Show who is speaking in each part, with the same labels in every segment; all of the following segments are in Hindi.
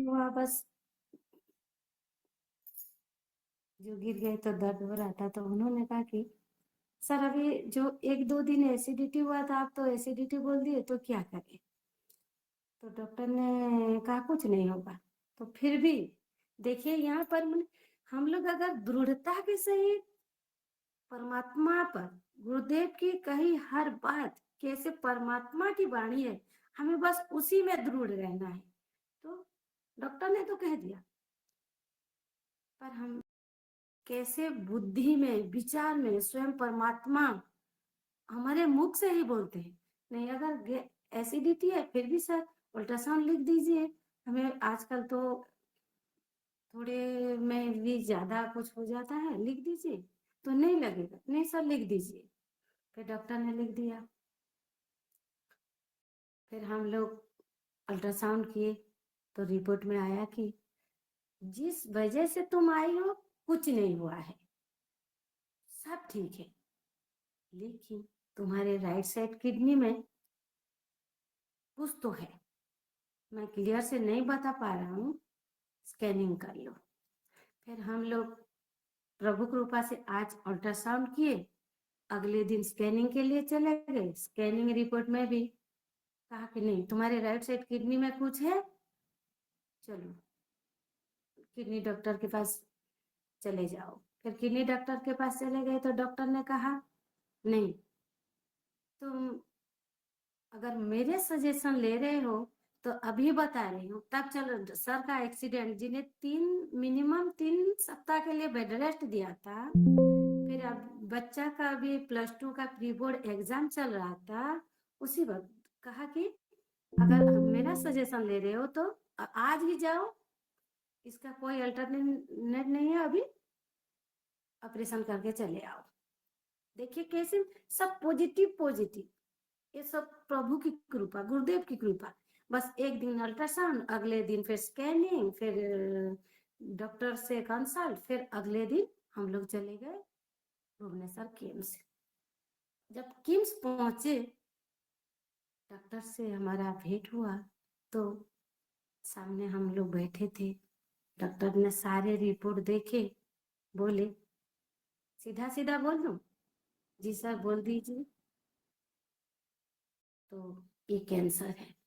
Speaker 1: हुआ बस, जो गिर गए तो दर्द हो रहा था, तो उन्होंने कहा कि सर अभी जो 1-2 दिन एसिडिटी हुआ था, आप तो एसिडिटी बोल दिए, तो क्या करें? तो डॉक्टर ने कहा कुछ नहीं होगा। तो फिर भी देखिए यहाँ पर हम लोग अगर दृढ़ता के सहित परमात्मा पर, गुरुदेव की कही हर बात कैसे परमात्मा की वाणी है, हमें बस उसी में दृढ़ रहना है। तो डॉक्टर ने तो कह दिया, पर हम कैसे बुद्धि में, विचार में स्वयं परमात्मा हमारे मुख से ही बोलते हैं। नहीं, अगर एसिडिटी है फिर भी सर अल्ट्रासाउंड लिख दीजिए। हमें आजकल तो थोड़े में भी ज्यादा कुछ हो जाता है, लिख दीजिए। तो नहीं लगेगा, नहीं सर लिख दीजिए। फिर डॉक्टर ने लिख दिया। फिर हम लोग अल्ट्रासाउंड किए, तो रिपोर्ट में आया कि जिस वजह से तुम आई हो कुछ नहीं हुआ है, सब ठीक है, लेकिन तुम्हारे राइट साइड किडनी में कुछ तो है। मैं क्लियर से नहीं बता पा रहा हूँ, स्कैनिंग कर लो। फिर हम लोग प्रभु कृपा से आज अल्ट्रासाउंड किए, अगले दिन स्कैनिंग के लिए चले गए। स्कैनिंग रिपोर्ट में भी कहा कि नहीं, तुम्हारे राइट साइड किडनी में कुछ है, चलो किडनी डॉक्टर के पास चले जाओ। फिर किडनी डॉक्टर के पास चले गए, तो डॉक्टर ने कहा नहीं, तुम अगर मेरे सजेशन ले रहे हो तो अभी बता रही हूँ, तब चलो। सर का एक्सीडेंट, जिन्हें मिनिमम 3 सप्ताह के लिए बेड रेस्ट दिया था, फिर अब बच्चा का भी +2 का प्री बोर्ड एग्जाम चल रहा था, उसी वक्त कहा कि अगर मेरा सजेशन ले रहे हो तो आज ही जाओ, इसका कोई अल्टरनेट नहीं है, अभी ऑपरेशन करके चले आओ। देखिए कैसे सब पॉजिटिव पॉजिटिव, ये सब प्रभु की कृपा, गुरुदेव की कृपा। बस एक दिन अल्ट्रासाउंड, अगले दिन फिर स्कैनिंग, फिर डॉक्टर से कंसल्ट, फिर अगले दिन हम लोग चले गए भुवनेश्वर किम्स। जब किम्स पहुंचे, डॉक्टर से हमारा भेंट हुआ, तो सामने हम लोग बैठे थे। डॉक्टर ने सारे रिपोर्ट देखे, बोले सीधा सीधा बोल दूं? जी सर बोल दीजिए। तो ये कैंसर है।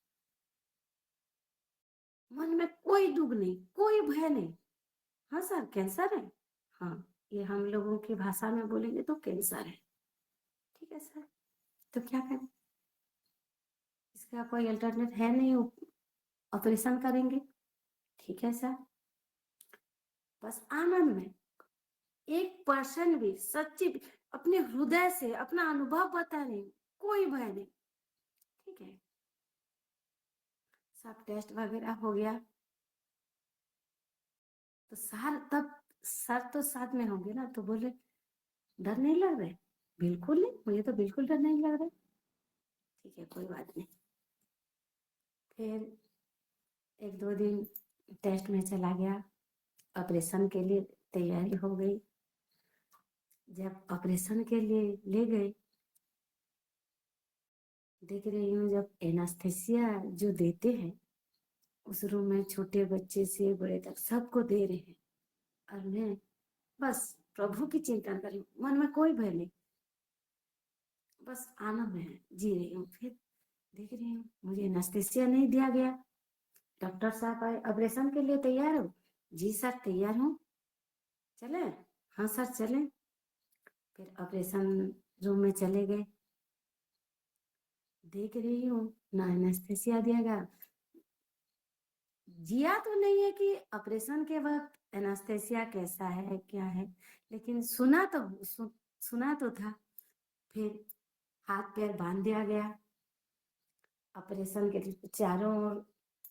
Speaker 1: मन में कोई दुख नहीं, कोई भय नहीं। हाँ सर कैंसर है, हाँ ये हम लोगों की भाषा में बोलेंगे तो कैंसर है। ठीक है सर, तो क्या करें? इसका कोई अल्टरनेट है नहीं, ऑपरेशन करेंगे। ठीक है सर। बस आनंद में 1% भी सच्ची अपने हृदय से अपना अनुभव बता रही हूँ, कोई भय नहीं। ठीक है, सब टेस्ट वगैरह हो गया, तो सर तो साथ में होंगे ना, तो बोले डर नहीं लग रहा है? बिल्कुल नहीं, मुझे तो बिल्कुल डर नहीं लग रहा है। ठीक है, कोई बात नहीं। फिर 1-2 दिन टेस्ट में चला गया, ऑपरेशन के लिए तैयारी हो गई। जब ऑपरेशन के लिए ले गए, देख रही हूँ जब एनास्थेसिया जो देते हैं, उस रूम में छोटे बच्चे से बड़े तक सबको दे रहे हैं, और मैं बस प्रभु की चिंता कर रही हूँ, मन में कोई भय नहीं, बस आनंद में जी रही हूँ। फिर देख रही हूँ मुझे एनास्थेसिया नहीं दिया गया। डॉक्टर साहब आए, ऑपरेशन के लिए तैयार हो? जी सर तैयार हूँ, चले? हाँ सर चले। फिर ऑपरेशन रूम में चले गए। देख रही हूँ ना एनेस्थेसिया दिया गया, जिया तो नहीं है कि ऑपरेशन के वक्त एनेस्थेसिया कैसा है क्या है, लेकिन सुना तो था। फिर हाथ पैर बांध दिया गया। ऑपरेशन के चारों ओर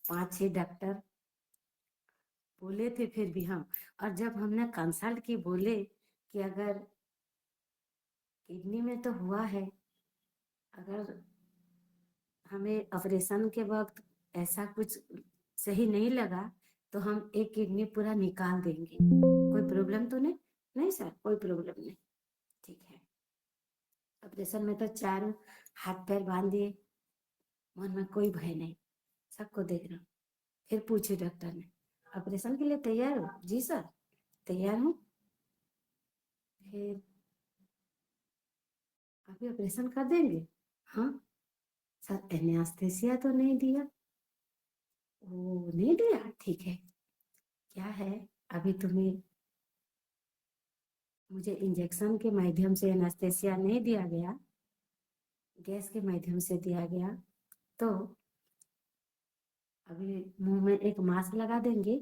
Speaker 1: 5-6 डॉक्टर बोले थे, फिर भी हम, और जब हमने कंसल्ट की, बोले कि अगर किडनी में तो हुआ है, अगर हमें ऑपरेशन के वक्त ऐसा कुछ सही नहीं लगा तो हम एक किडनी पूरा निकाल देंगे, कोई प्रॉब्लम तो नहीं? नहीं सर कोई प्रॉब्लम नहीं। ठीक है, ऑपरेशन में तो चारों हाथ पैर बांध दिए, मन में कोई भय नहीं, सबको देख रहा हूँ। फिर पूछे डॉक्टर ने, ऑपरेशन के लिए तैयार हो? जी सर, तैयार हूँ। फिर अभी ऑपरेशन कर देंगे? हाँ सर, एनेस्थेसिया तो नहीं दिया? वो नहीं दिया, ठीक है। क्या है, अभी तुम्हें मुझे इंजेक्शन के माध्यम से एनेस्थेसिया नहीं दिया गया, गैस के माध्यम से दिया गया, तो अभी मुंह में एक मास्क लगा देंगे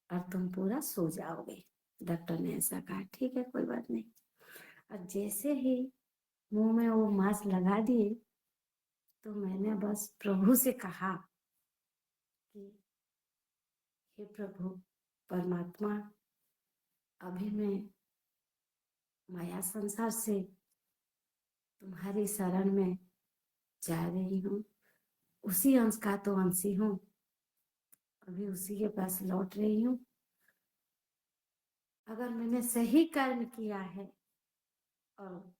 Speaker 1: और तुम पूरा सो जाओगे। डॉक्टर ने ऐसा कहा, ठीक है कोई बात नहीं। और जैसे ही मुंह में वो मास्क लगा दिए तो मैंने बस प्रभु से कहा कि हे प्रभु परमात्मा, अभी मैं माया संसार से तुम्हारी शरण में जा रही हूँ, उसी अंश का तो अंशी हूँ, अभी उसी के पास लौट रही हूँ। अगर मैंने सही कर्म किया है और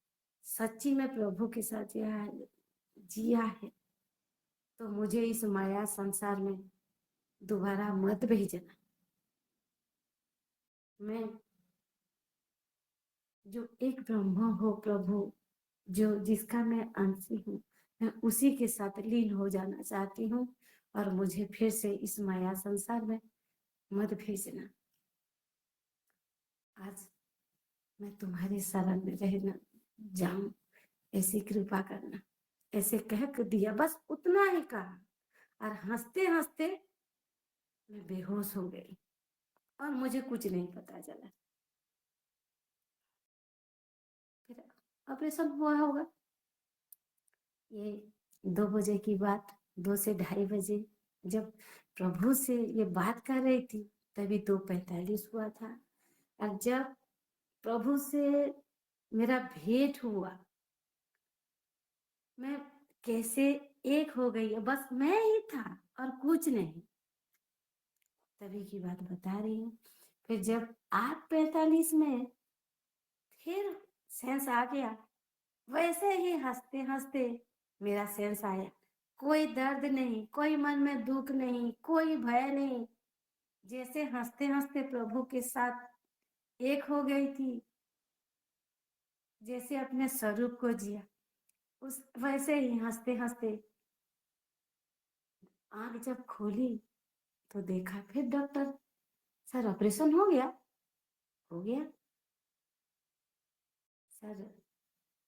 Speaker 1: सच्ची में प्रभु के साथ जिया है तो मुझे इस माया संसार में दोबारा मत भेजना। मैं जो एक ब्रह्म हो प्रभु, जो जिसका मैं अंशी हूँ, मैं उसी के साथ लीन हो जाना चाहती हूँ और मुझे फिर से इस माया संसार में मत भेजना। आज मैं तुम्हारी शरण में रहना जाऊं, ऐसी कृपा करना। ऐसे कह दिया, बस उतना ही कहा और हंसते हंसते मैं बेहोश हो गई और मुझे कुछ नहीं पता चला। फिर ऑपरेशन हुआ होगा, ये 2 बजे की बात, 2 से 2:30 बजे जब प्रभु से ये बात कर रही थी तभी 2:45 हुआ था। और जब प्रभु से मेरा भेंट हुआ, मैं कैसे एक हो गई, बस मैं ही था और कुछ नहीं। तभी की बात बता रही हूँ। फिर जब 8:45 में फिर सेंस आ गया, वैसे ही हंसते हंसते मेरा सेंस आया। कोई दर्द नहीं, कोई मन में दुख नहीं, कोई भय नहीं, जैसे हंसते हंसते प्रभु के साथ एक हो गई थी, जैसे अपने स्वरूप को जिया, उस वैसे ही हंसते हंसते आंख जब खोली तो देखा, फिर डॉक्टर, सर ऑपरेशन हो गया? हो गया सर,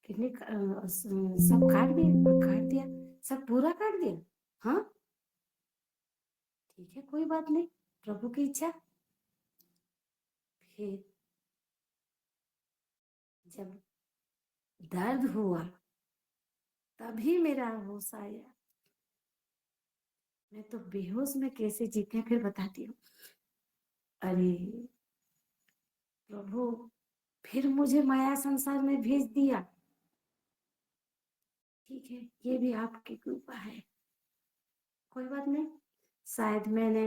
Speaker 1: किडनी सब काट दिया? काट दिया। सब पूरा काट दिया? हाँ ठीक है कोई बात नहीं, प्रभु की इच्छा। फिर जब दर्द हुआ तभी मेरा होश आया। मैं तो बेहोश में कैसे जीते फिर बताती हूँ। अरे प्रभु फिर मुझे माया संसार में भेज दिया। ठीक है, ये भी आपकी कृपा है, कोई बात नहीं। शायद मैंने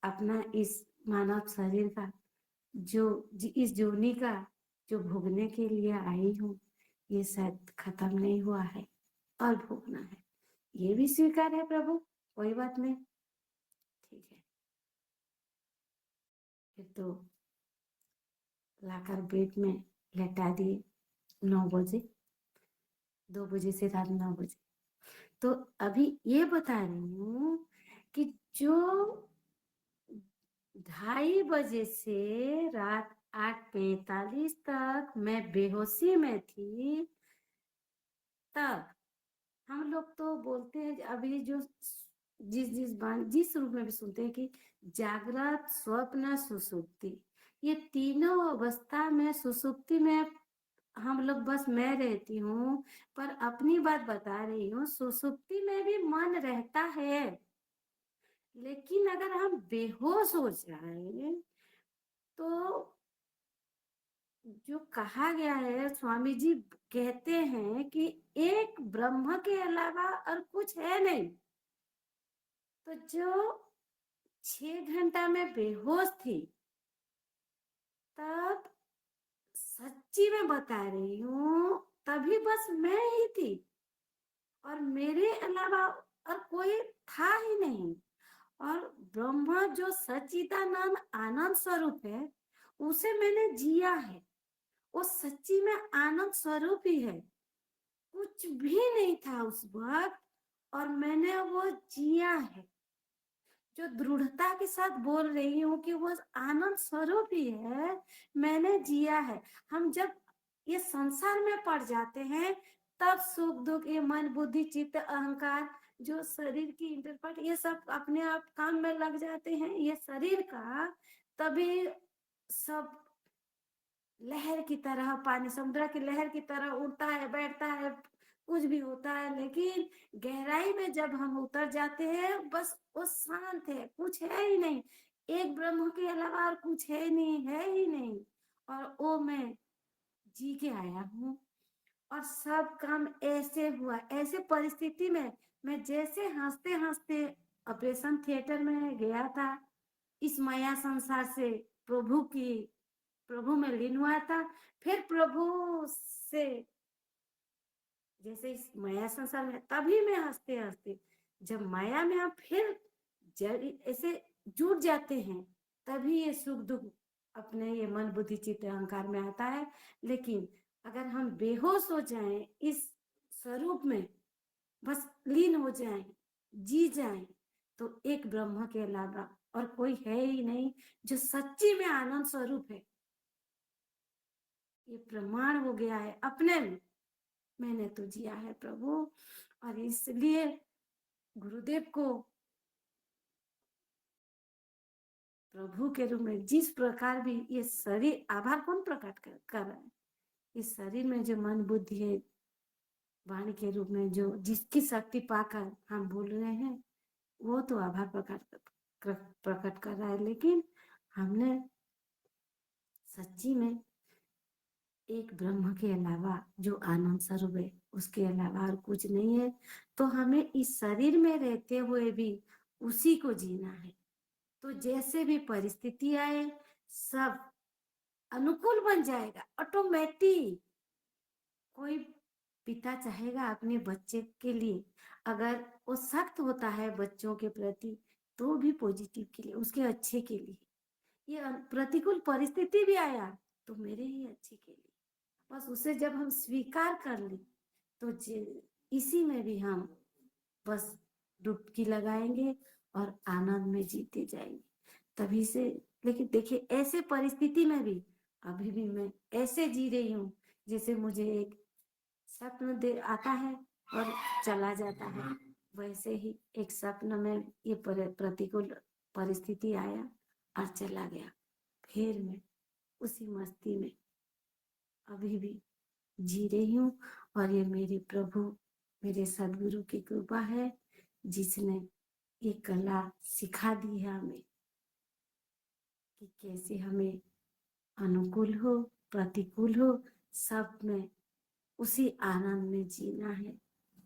Speaker 1: अपना इस मानव शरीर का जो इस जोनी का जो भोगने के लिए आई हूँ, ये शायद खत्म नहीं हुआ है और भोगना है, ये भी स्वीकार है प्रभु, कोई बात नहीं। ठीक है, फिर तो लाकर बेड में लेटा दिए। 9 बजे, 2 बजे से रात 9 बजे। तो अभी ये बता रही हूँ कि जो 2:30 बजे से रात 8:45 तक मैं बेहोशी में थी, तब हम लोग तो बोलते हैं अभी जो जिस रूप में भी सुनते हैं कि जागृत, स्वप्न, सुसुप्ति, ये तीनों अवस्था में सुसुप्ति में हम लोग बस मैं रहती हूँ, पर अपनी बात बता रही हूँ, सुसुप्ति में भी मन रहता है। लेकिन अगर हम बेहोश हो जाए तो जो कहा गया है, स्वामी जी कहते हैं कि एक ब्रह्म के अलावा और कुछ है नहीं। तो जो 6 घंटा में बेहोश थी, तब सच्ची में बता रही हूँ, तभी बस मैं ही थी और मेरे अलावा और कोई था ही नहीं। और ब्रह्म जो सच्चिदानंद आनंद स्वरूप है उसे मैंने जिया है। वो सच्ची में आनंद स्वरूप ही है, कुछ भी नहीं था उस वक्त और मैंने वो जिया है। जो दृढ़ता के साथ बोल रही हूँ कि वो आनंद स्वरूप ही है, मैंने जिया है। हम जब ये संसार में पड़ जाते हैं तब सुख दुख, ये मन बुद्धि चित्त अहंकार, जो शरीर की इंटरपार्ट, ये सब अपने आप काम में लग जाते हैं, ये शरीर का। तभी सब लहर की तरह, पानी समुद्र की लहर की तरह उड़ता है, बैठता है, कुछ भी होता है। लेकिन गहराई में जब हम उतर जाते हैं बस वो शांत है, कुछ है ही नहीं, एक ब्रह्म के अलावा और कुछ है नहीं, है ही नहीं। और वो मैं जी के आया हूँ और सब काम ऐसे हुआ, ऐसे परिस्थिति में मैं जैसे हंसते हंसते ऑपरेशन थिएटर में गया था, इस माया संसार से प्रभु में लीन हुआ था। फिर प्रभु से जैसे इस माया संसार में, तभी मैं हंसते हंसते, जब माया में हम फिर ऐसे जुट जाते हैं तभी ये सुख दुख अपने ये मन बुद्धि चित्त अहंकार में आता है। लेकिन अगर हम बेहोश हो जाएं इस स्वरूप में, बस लीन हो जाएं, जी जाएं, तो एक ब्रह्म के अलावा और कोई है ही नहीं जो सच्ची में आनंद स्वरूप है। ये प्रमाण हो गया है अपने में, मैंने तो जिया है प्रभु। और इसलिए गुरुदेव को प्रभु के रूप में जिस प्रकार भी ये शरीर, आभार कौन प्रकट कर रहा है, इस शरीर में जो मन बुद्धि है, वाणी के रूप में जो जिसकी शक्ति पाकर हम बोल रहे हैं, वो तो आभार प्रकट कर रहा है। लेकिन हमने सच्ची में एक ब्रह्म के अलावा जो आनंद स्वरूप है, उसके अलावा और कुछ नहीं है। तो हमें इस शरीर में रहते हुए भी उसी को जीना है। तो जैसे भी परिस्थिति आए सब अनुकूल बन जाएगा ऑटोमेटिक। कोई पिता चाहेगा अपने बच्चे के लिए, अगर वो सख्त होता है बच्चों के प्रति, तो भी पॉजिटिव के लिए, उसके अच्छे के लिए। ये प्रतिकूल परिस्थिति भी आया तो मेरे ही अच्छे के लिए। बस उसे जब हम स्वीकार कर ले तो इसी में भी हम बस डुबकी लगाएंगे और आनंद में जीते जाएंगे तभी से। लेकिन देखिए ऐसे परिस्थिति में भी अभी भी मैं ऐसे जी रही हूँ जैसे मुझे एक स्वप्न दे आता है और चला जाता है, वैसे ही एक स्वप्न में ये प्रतिकूल परिस्थिति आया और चला गया, फिर मैं उसी मस्ती में अभी भी जी रही हूँ। और ये मेरे प्रभु, मेरे सदगुरु की कृपा है जिसने ये कला सिखा दी है हमें कि कैसे हमें अनुकूल हो प्रतिकूल हो सब में उसी आनंद में जीना है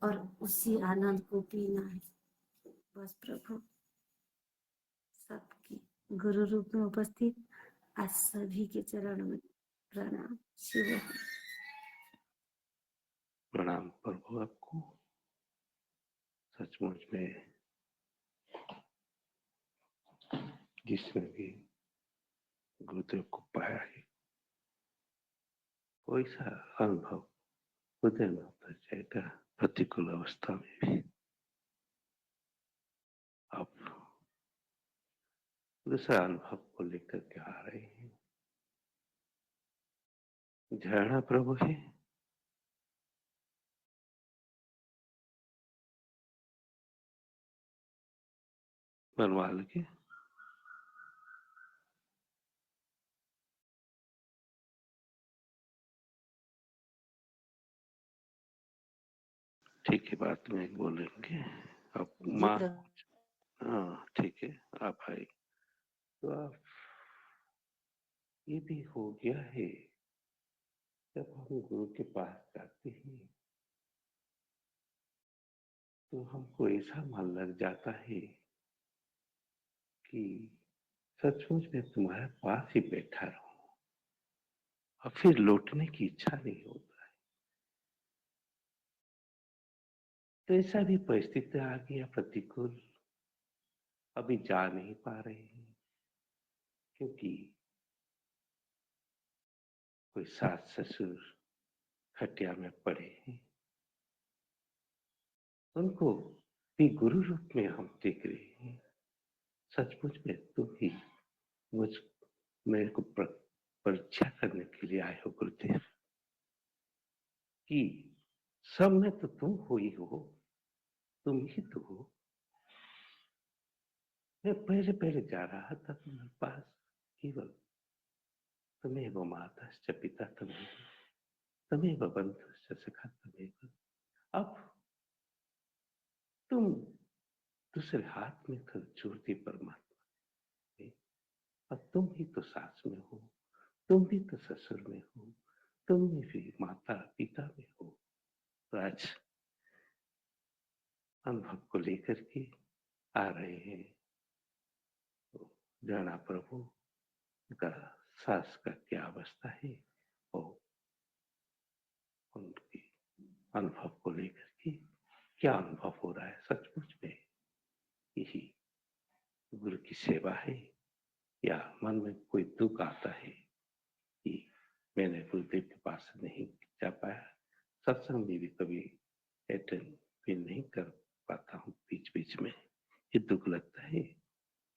Speaker 1: और उसी आनंद को पीना है। बस प्रभु सबकी गुरु रूप में उपस्थित आज सभी के चरण में प्रणाम। शिव
Speaker 2: प्रणाम प्रभु आपको। सचमुच में जिसने भी गुरुदेव को पाया है, कोई सा अनुभव हृदय में उतर जाएगा प्रतिकूल अवस्था में भी। आप दूसरा अनुभव को लेकर के आ रहे हैं। झरना प्रभु है, बनवा लगे। ठीक है, बात में बोलेंगे। आप माँ, हाँ ठीक है, आप आए तो आप, ये भी हो गया है जब हम गुरु के पास जाते हैं तो हमको ऐसा मन लग जाता है कि सचमुच में तुम्हारे पास ही बैठा रहूं और फिर लौटने की इच्छा नहीं होता है। तो ऐसा भी परिस्थिति आ गया प्रतिकूल, अभी जा नहीं पा रहे हैं क्योंकि कोई सास ससुर खटिया में पड़े हैं। उनको भी गुरु रूप में हम देख रहे हैं। सचमुच में तुम ही मुझ मेरे को परीक्षा करने के लिए आए हो गुरुदेव कि सब में तो तुम हो ही हो, तुम ही तो हो। मैं पहले पहले जा रहा था तुम्हारे पास, केवल तमेव मातश्च पिता तमेव बंधुश्च सखा तमेव। अब तुम दूसरे हाथ में तो जोड़ती परमात्मा ने, अब तुम ही तो सास में हो, तुम भी तो ससुर में हो, तुम भी माता पिता में हो। तो आज अनुभव को लेकर के आ रहे हैं। तो जाना प्रभु का सास का क्या अवस्था है और उनके अनुभव को लेकर के क्या अनुभव हो रहा है। सचमुच में यही गुरु की सेवा है या मन में कोई दुख आता है कि मैंने गुरुदेव के पास नहीं जा पाया, सत्संग में भी कभी अटेंड भी नहीं कर पाता हूँ, बीच बीच में ये दुख लगता है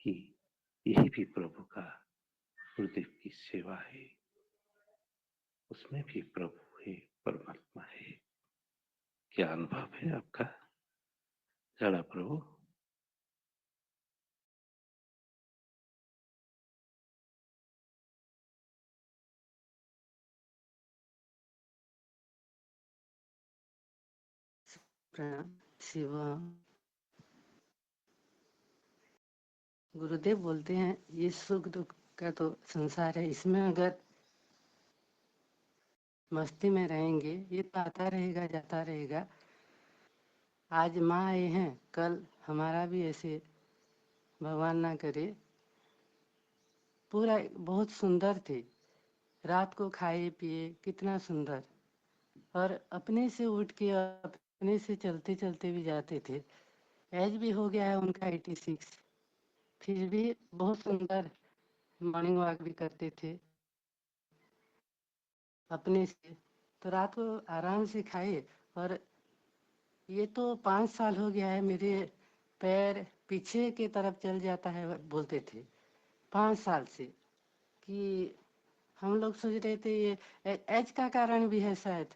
Speaker 2: कि यही भी प्रभु का, गुरुदेव की सेवा है, उसमें भी प्रभु है, परमात्मा है। क्या अनुभव है आपका जड़ा प्रभु?
Speaker 3: प्रणाम शिव। गुरुदेव बोलते हैं ये सुख दुख का तो संसार है, इसमें अगर मस्ती में रहेंगे ये तो आता रहेगा जाता रहेगा। आज माँ आए हैं, कल हमारा भी ऐसे भगवान ना करे। पूरा बहुत सुंदर थे, रात को खाए पिए कितना सुंदर, और अपने से उठ के अपने से चलते चलते भी जाते थे। एज भी हो गया है उनका 86, फिर भी बहुत सुंदर मॉर्निंग वॉक भी करते थे अपने से। तो रात को आराम से खाए। और ये तो 5 साल हो गया है, मेरे पैर पीछे की तरफ चल जाता है बोलते थे 5 साल से। कि हम लोग सोच रहे थे ये एज का कारण भी है शायद।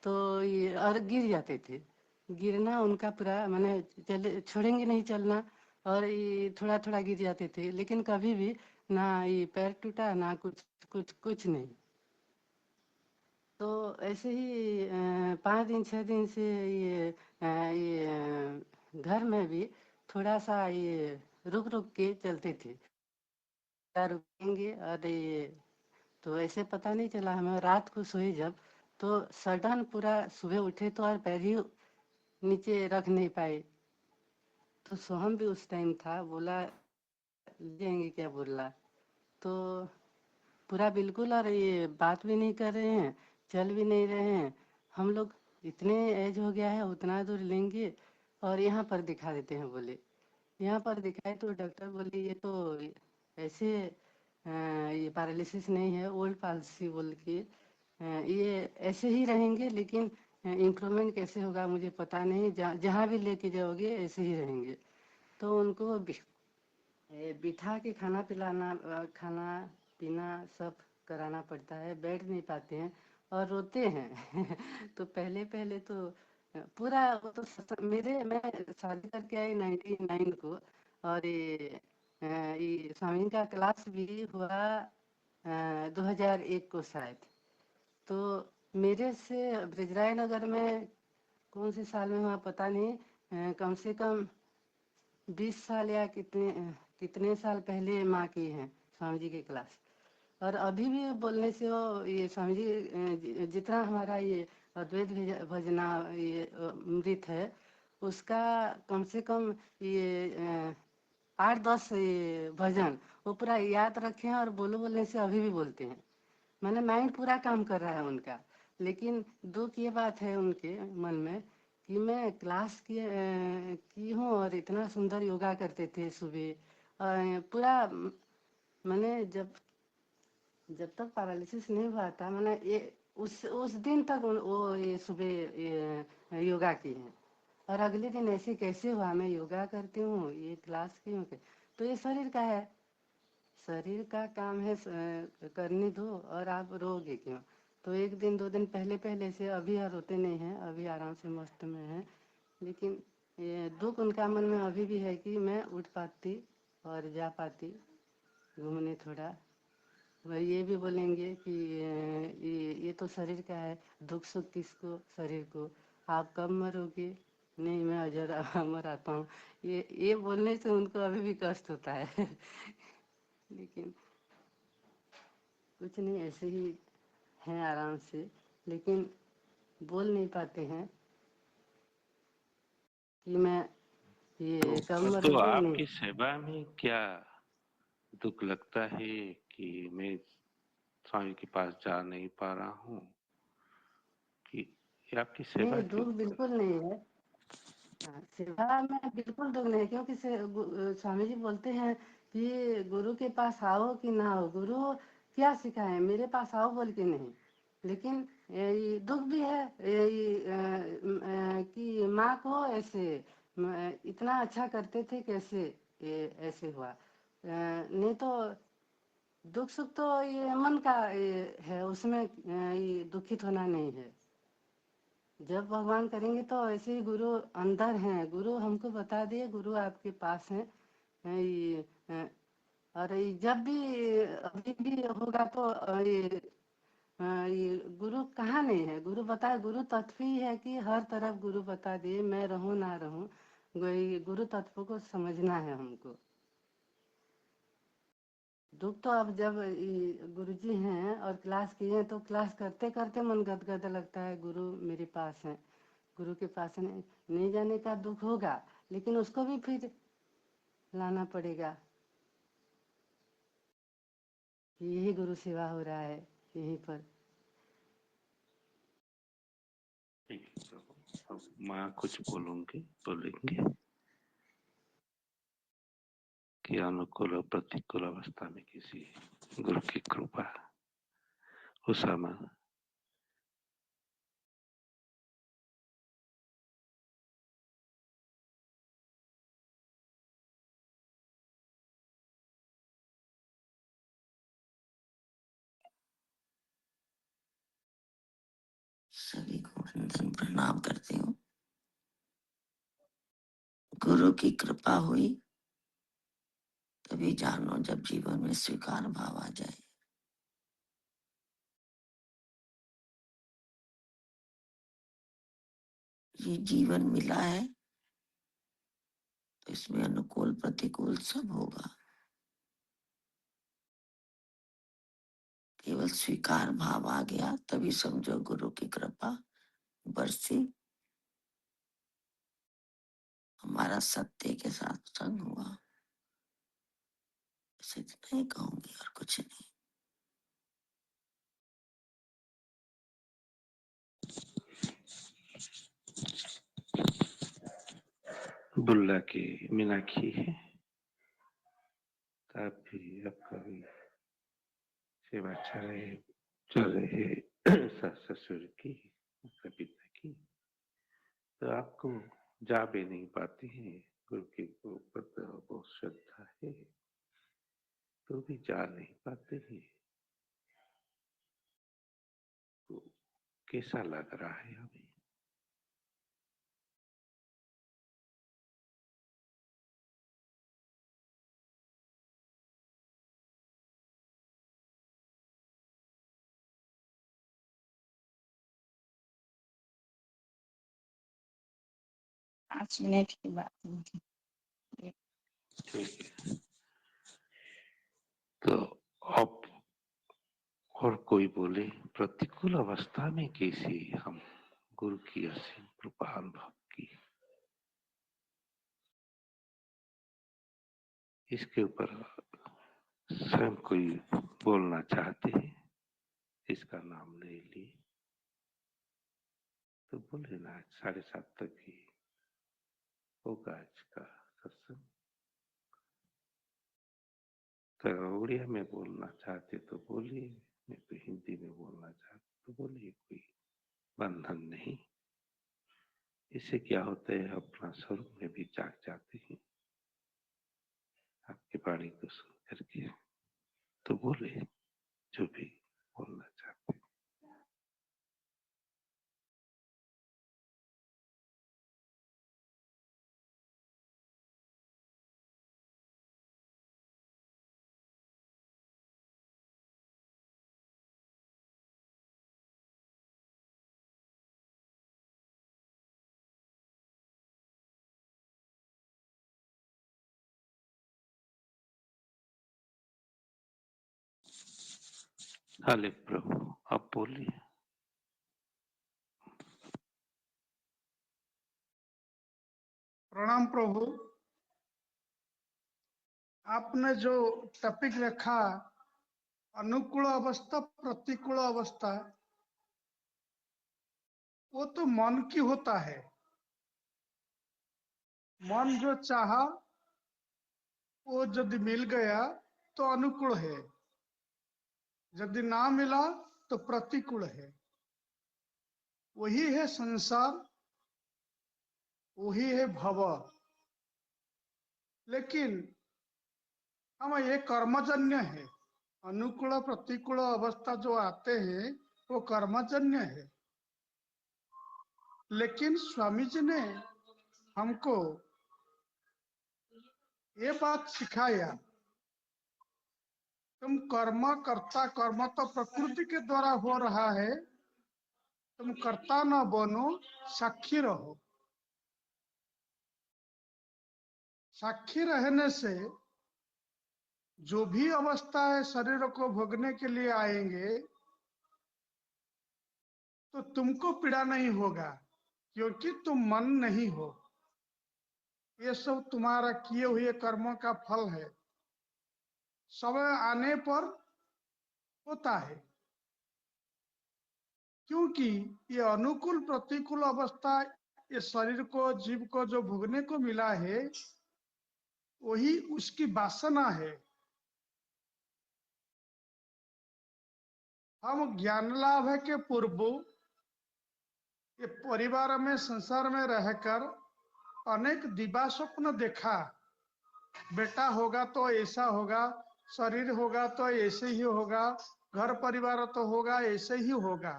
Speaker 3: तो ये और गिर जाते थे, गिरना उनका पूरा माने चले छोड़ेंगे नहीं चलना, और ये थोड़ा थोड़ा गिर जाते थे, लेकिन कभी भी ना ये पैर टूटा ना कुछ कुछ कुछ नहीं। तो ऐसे ही 5 दिन 6 दिन से घर में भी थोड़ा सा ये रुक रुक के चलते थे, क्या रुकेंगे। और ये तो ऐसे पता नहीं चला हमें, रात को सोए जब तो सडन पूरा सुबह उठे तो और पैर ही नीचे रख नहीं पाए। तो सोहम भी उस टाइम था, बोला ले जाएंगे क्या, बोला तो पूरा बिल्कुल। और ये बात भी नहीं कर रहे हैं, चल भी नहीं रहे हैं। हम लोग इतने एज हो गया है उतना दूर लेंगे और यहाँ पर दिखा देते हैं, बोले यहाँ पर दिखाए तो डॉक्टर बोले ये तो ऐसे ये पैरालिसिस नहीं है, ओल्ड पालिसी बोल के ये ऐसे ही रहेंगे, लेकिन इम्प्रूवमेंट कैसे होगा मुझे पता नहीं, जहाँ भी लेके जाओगे ऐसे ही रहेंगे। तो उनको बिठा के खाना पिलाना खाना पीना सब कराना पड़ता है, बैठ नहीं पाते हैं और रोते हैं। तो पहले पहले तो पूरा वो तो मेरे मैं शादी करके आई 99 को। और ये स्वामी का क्लास भी हुआ 2001 को शायद। तो मेरे से ब्रिजराय नगर में कौन से साल में हुआ पता नहीं, कम से कम 20 साल या कितने साल पहले माँ की है स्वामी जी की क्लास। और अभी भी बोलने से वो ये स्वामी जी जितना हमारा ये अद्वैत भजना ये अमृत है, उसका कम से कम ये 8-10 ये भजन वो पूरा याद रखे हैं, और बोलने से अभी भी बोलते हैं। मैंने माइंड पूरा काम कर रहा है उनका। लेकिन दुख ये बात है उनके मन में कि मैं क्लास की हूँ और इतना सुंदर योगा करते थे सुबह। पूरा मैंने जब तक पैरालिसिस नहीं हुआ था, मैंने ये उस दिन तक वो ये सुबह ये योगा की है। और अगले दिन ऐसे कैसे हुआ, मैं योगा करती हूँ, ये क्लास की हूँ, तो ये शरीर का है, शरीर का काम है, करने दो, और आप रोगे क्यों? तो एक दिन 2 दिन पहले पहले से, अभी रोते नहीं हैं, अभी आराम से मस्त में हैं। लेकिन ये दुख उनका मन में अभी भी है कि मैं उठ पाती और जा पाती घूमने थोड़ा। वह ये भी बोलेंगे कि ये तो शरीर का है, दुख सुख किसको, शरीर को, आप कब मरोगे? नहीं, मैं अजर अमर आता हूँ। ये बोलने से उनको अभी भी कष्ट होता है। लेकिन कुछ नहीं, ऐसे ही हैं आराम से, लेकिन बोल नहीं पाते हैं कि मैं ये कब
Speaker 2: तो
Speaker 3: मरोगे। नहीं,
Speaker 2: आपकी सेवा में क्या दुख लगता है कि मैं स्वामी के पास जा नहीं पा रहा हूँ, कि ये आपकी सेवा
Speaker 3: नहीं,
Speaker 2: के
Speaker 3: दुख
Speaker 2: ऊपर?
Speaker 3: बिल्कुल नहीं है। हाँ, सेवा में बिल्कुल दुख नहीं है, क्योंकि स्वामी जी बोलते हैं कि गुरु के पास आओ कि ना आओ, गुरु क्या सिखाए, मेरे पास आओ बोल के नहीं। लेकिन ये दुख भी है, कि माँ को ऐसे इतना अच्छा करते थे, कैसे ये ऐसे हुआ। नहीं तो दुख सुख तो ये मन का ये है, उसमें ये दुखित होना नहीं है। जब भगवान करेंगे तो ऐसे ही गुरु अंदर हैं, गुरु हमको बता दिए, गुरु आपके पास हैं। ये और ये जब भी अभी भी होगा तो ये गुरु कहाँ नहीं है, गुरु बताए, गुरु तत्व ही है कि हर तरफ गुरु बता दिए, मैं रहूं ना रहूं, गुरु तत्व को समझना है हमको। दुख तो अब जब गुरुजी हैं और क्लास किए हैं, तो क्लास करते करते मन गदगद लगता है, गुरु मेरे पास है, गुरु के पास नहीं जाने का दुख होगा, लेकिन उसको भी फिर लाना पड़ेगा कि यही गुरु सेवा हो रहा है यहीं पर।
Speaker 2: ठीक है, तो अब माँ कुछ बोलेंगे कि अनुकूल और प्रतिकूल अवस्था में किसी गुरु की कृपा उस समय
Speaker 4: सभी को वंदन प्रणाम करती हूँ। गुरु की कृपा हुई तभी जानो जब जीवन में स्वीकार भाव आ जाए। ये जीवन मिला है तो इसमें अनुकूल प्रतिकूल सब होगा, केवल स्वीकार भाव आ गया तभी समझो गुरु की कृपा बरसी, हमारा सत्य के साथ संग हुआ। बस इतना ही कहूंगी और कुछ नहीं।
Speaker 2: बुल्ला की मीनाक्षी है, आप भी आपका भी सेवा चल रहे सास ससुर की, माता पिता की, तो आपको जा भी नहीं पाते हैं, गुरु के ऊपर तो बहुत श्रद्धा है, तो भी जा नहीं पाते हैं, तो कैसा लग रहा है अभी?
Speaker 5: पाँच मिनट की बात होगी।
Speaker 2: ठीक है, तो अब और कोई बोले प्रतिकूल अवस्था में कैसे हम गुरु की असीम कृपा अनुभव की, इसके ऊपर स्वयं कोई बोलना चाहते हैं, इसका नाम ले लिए तो बोले ना आज 7:30 तक ही होगा आज का सत्संग। तो उड़िया में बोलना चाहते तो बोलिए, नहीं तो हिंदी में बोलना चाहते तो बोलिए, कोई बंधन नहीं। इससे क्या होता है, अपना स्वरूप में भी जाग जाते हैं। आपकी वाणी को सुन करके तो बोले जो भी बोलना चाहते हैं। हाले प्रभु, आप बोलिए।
Speaker 6: प्रणाम प्रभु। आपने जो टॉपिक रखा अनुकूल अवस्था प्रतिकूल अवस्था, वो तो मन की होता है। मन जो चाहा वो यदि मिल गया तो अनुकूल है, यदि ना मिला तो प्रतिकूल है। वही है संसार, वही है भव। लेकिन हम ये कर्मजन्य है। अनुकूल प्रतिकूल अवस्था जो आते हैं वो कर्मजन्य है। लेकिन स्वामी जी ने हमको ये बात सिखाया, तुम कर्म करता, कर्म तो प्रकृति के द्वारा हो रहा है, तुम कर्ता न बनो, साक्षी रहो। साक्षी रहने से जो भी अवस्थाएं शरीर को भोगने के लिए आएंगे तो तुमको पीड़ा नहीं होगा, क्योंकि तुम मन नहीं हो। ये सब तुम्हारा किए हुए कर्मों का फल है। समय आने पर होता है, क्योंकि ये अनुकूल प्रतिकूल अवस्था ये शरीर को, जीव को जो भोगने को मिला है वही उसकी वासना है। हम ज्ञान लाभ के पूर्व ये परिवार में, संसार में रहकर अनेक दिवा स्वप्न देखा। बेटा होगा तो ऐसा होगा, शरीर होगा तो ऐसे ही होगा, घर परिवार तो होगा ऐसे ही होगा।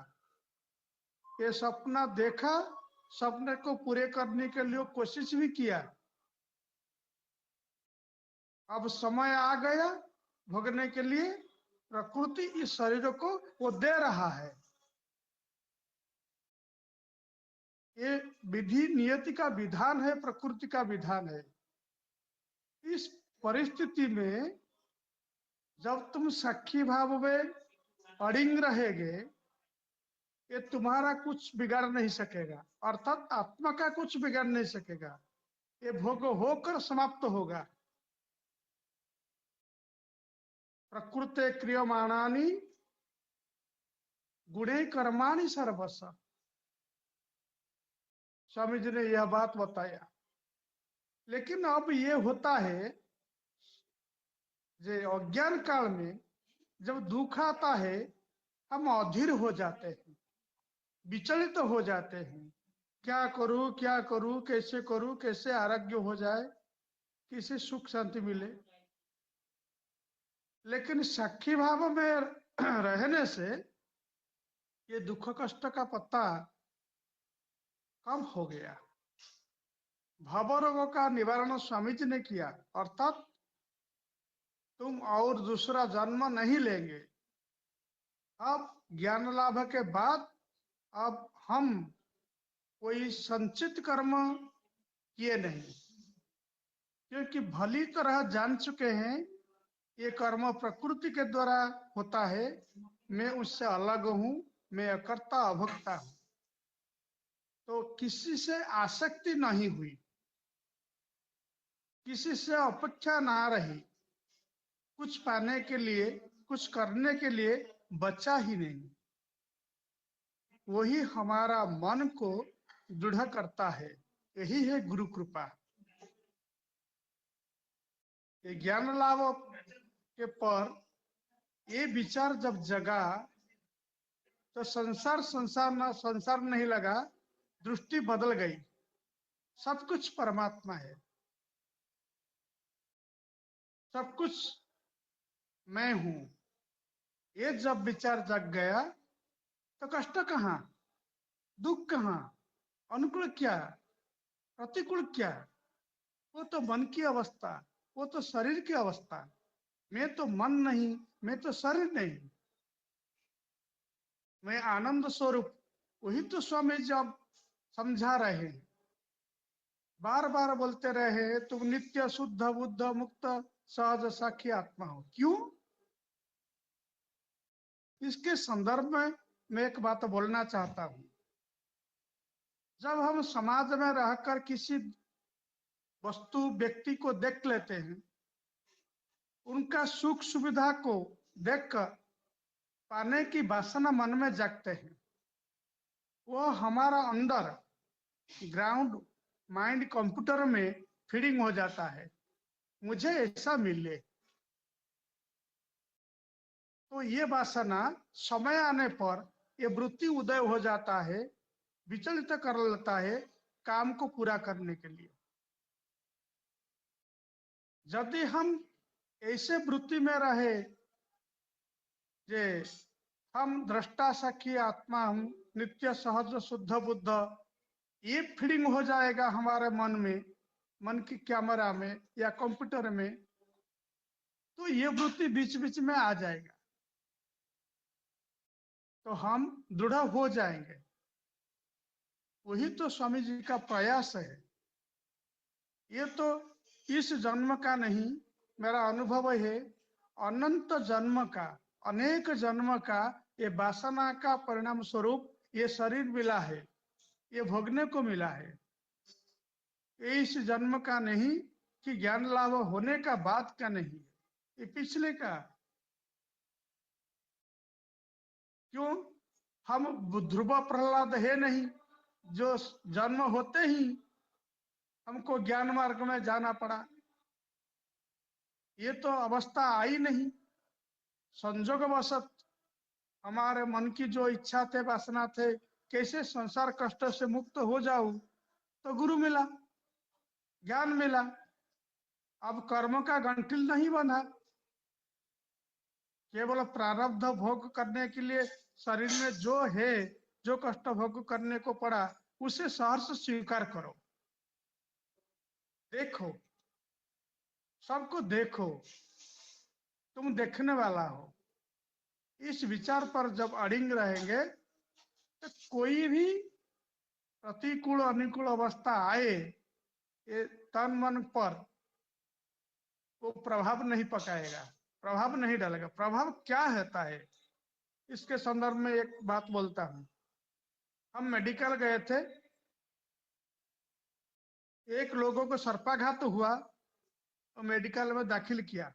Speaker 6: ये सपना देखा, सपने को पूरे करने के लिए कोशिश भी किया। अब समय आ गया भोगने के लिए, प्रकृति इस शरीर को वो दे रहा है। ये विधि नियति का विधान है, प्रकृति का विधान है। इस परिस्थिति में जब तुम साक्षी भाव में अड़िंग रहेगे, ये तुम्हारा कुछ बिगाड़ नहीं सकेगा, अर्थात आत्मा का कुछ बिगाड़ नहीं सकेगा। ये भोग होकर समाप्त होगा। प्रकृते क्रियमाणानि गुणे कर्माणि सर्वश। स्वामी जी ने यह बात बताया। लेकिन अब ये होता है, जो अज्ञान काल में जब दुख आता है हम अधीर हो जाते हैं, विचलित तो हो जाते हैं। क्या करूं, क्या करूं, कैसे करूं, कैसे आरोग्य हो जाए, किसे सुख शांति मिले। लेकिन साक्षी भाव में रहने से ये दुख कष्ट का पत्ता कम हो गया। भव रोगों का निवारण स्वामी जी ने किया, अर्थात तुम और दूसरा जन्म नहीं लेंगे। अब ज्ञान लाभ के बाद अब हम कोई संचित कर्म किए नहीं, क्योंकि भली तरह जान चुके हैं ये कर्म प्रकृति के द्वारा होता है, मैं उससे अलग हूं, मैं अकर्ता अभोक्ता हूं। तो किसी से आसक्ति नहीं हुई, किसी से अपेक्षा ना रही, कुछ पाने के लिए, कुछ करने के लिए बचा ही नहीं। वही हमारा मन को दृढ़ करता है। यही है गुरु कृपा। ये ज्ञान लाभ के पर ये विचार जब जगा तो संसार नहीं लगा, दृष्टि बदल गई। सब कुछ परमात्मा है, सब कुछ मैं हूं। ये जब विचार जग गया तो कष्ट कहाँ, दुख कहाँ, अनुकूल क्या, प्रतिकूल क्या? वो तो मन की अवस्था, वो तो शरीर की अवस्था। मैं तो मन नहीं, मैं तो शरीर नहीं, मैं आनंद स्वरूप। वही तो स्वामी जब समझा रहे हैं, बार बार बोलते रहे, तुम नित्य शुद्ध बुद्ध मुक्त सहज साखी आत्मा हो। क्यों? इसके संदर्भ में मैं एक बात बोलना चाहता हूं। जब हम समाज में रहकर किसी वस्तु व्यक्ति को देख लेते हैं, उनका सुख सुविधा को देखकर पाने की वासना मन में जगते हैं, वो हमारा अंदर ग्राउंड माइंड कंप्यूटर में फीडिंग हो जाता है, मुझे ऐसा मिले। तो ये वासना समय आने पर ये वृत्ति उदय हो जाता है, विचलित कर लेता है काम को पूरा करने के लिए। यदि हम ऐसे वृत्ति में रहे जे हम दृष्टा सखी आत्मा, हम नित्य सहज शुद्ध बुद्ध, ये फीडिंग हो जाएगा हमारे मन में, मन की कैमरा में या कंप्यूटर में, तो ये वृत्ति बीच बीच में आ जाएगा, तो हम दृढ़ हो जाएंगे। वही तो स्वामी जी का प्रयास है। ये तो इस जन्म का नहीं, मेरा अनुभव है अनंत जन्म का, अनेक जन्म का ये वासना का परिणाम स्वरूप ये शरीर मिला है, ये भोगने को मिला है। ये इस जन्म का नहीं कि ज्ञान लाभ होने का बाद का नहीं, ये पिछले का। क्यों? हम ध्रुव प्रहलाद है नहीं जो जन्म होते ही हमको ज्ञान मार्ग में जाना पड़ा। ये तो अवस्था आई नहीं, संजोगवशत हमारे मन की जो इच्छा थे, वासना थे, कैसे संसार कष्ट से मुक्त हो जाऊं, तो गुरु मिला, ज्ञान मिला। अब कर्म का गंठिल नहीं बना, केवल प्रारब्ध भोग करने के लिए शरीर में जो है, जो कष्ट भोग करने को पड़ा, उसे सहर्ष स्वीकार करो। देखो, सबको देखो, तुम देखने वाला हो। इस विचार पर जब अड़िंग रहेंगे तो कोई भी प्रतिकूल अनुकूल अवस्था आए, ये तन मन पर वो प्रभाव नहीं पकाएगा, प्रभाव नहीं डालेगा। प्रभाव क्या होता है, इसके संदर्भ में एक बात बोलता हूं। हम मेडिकल गए थे, एक लोगों को सर्पाघात हुआ और मेडिकल में दाखिल किया।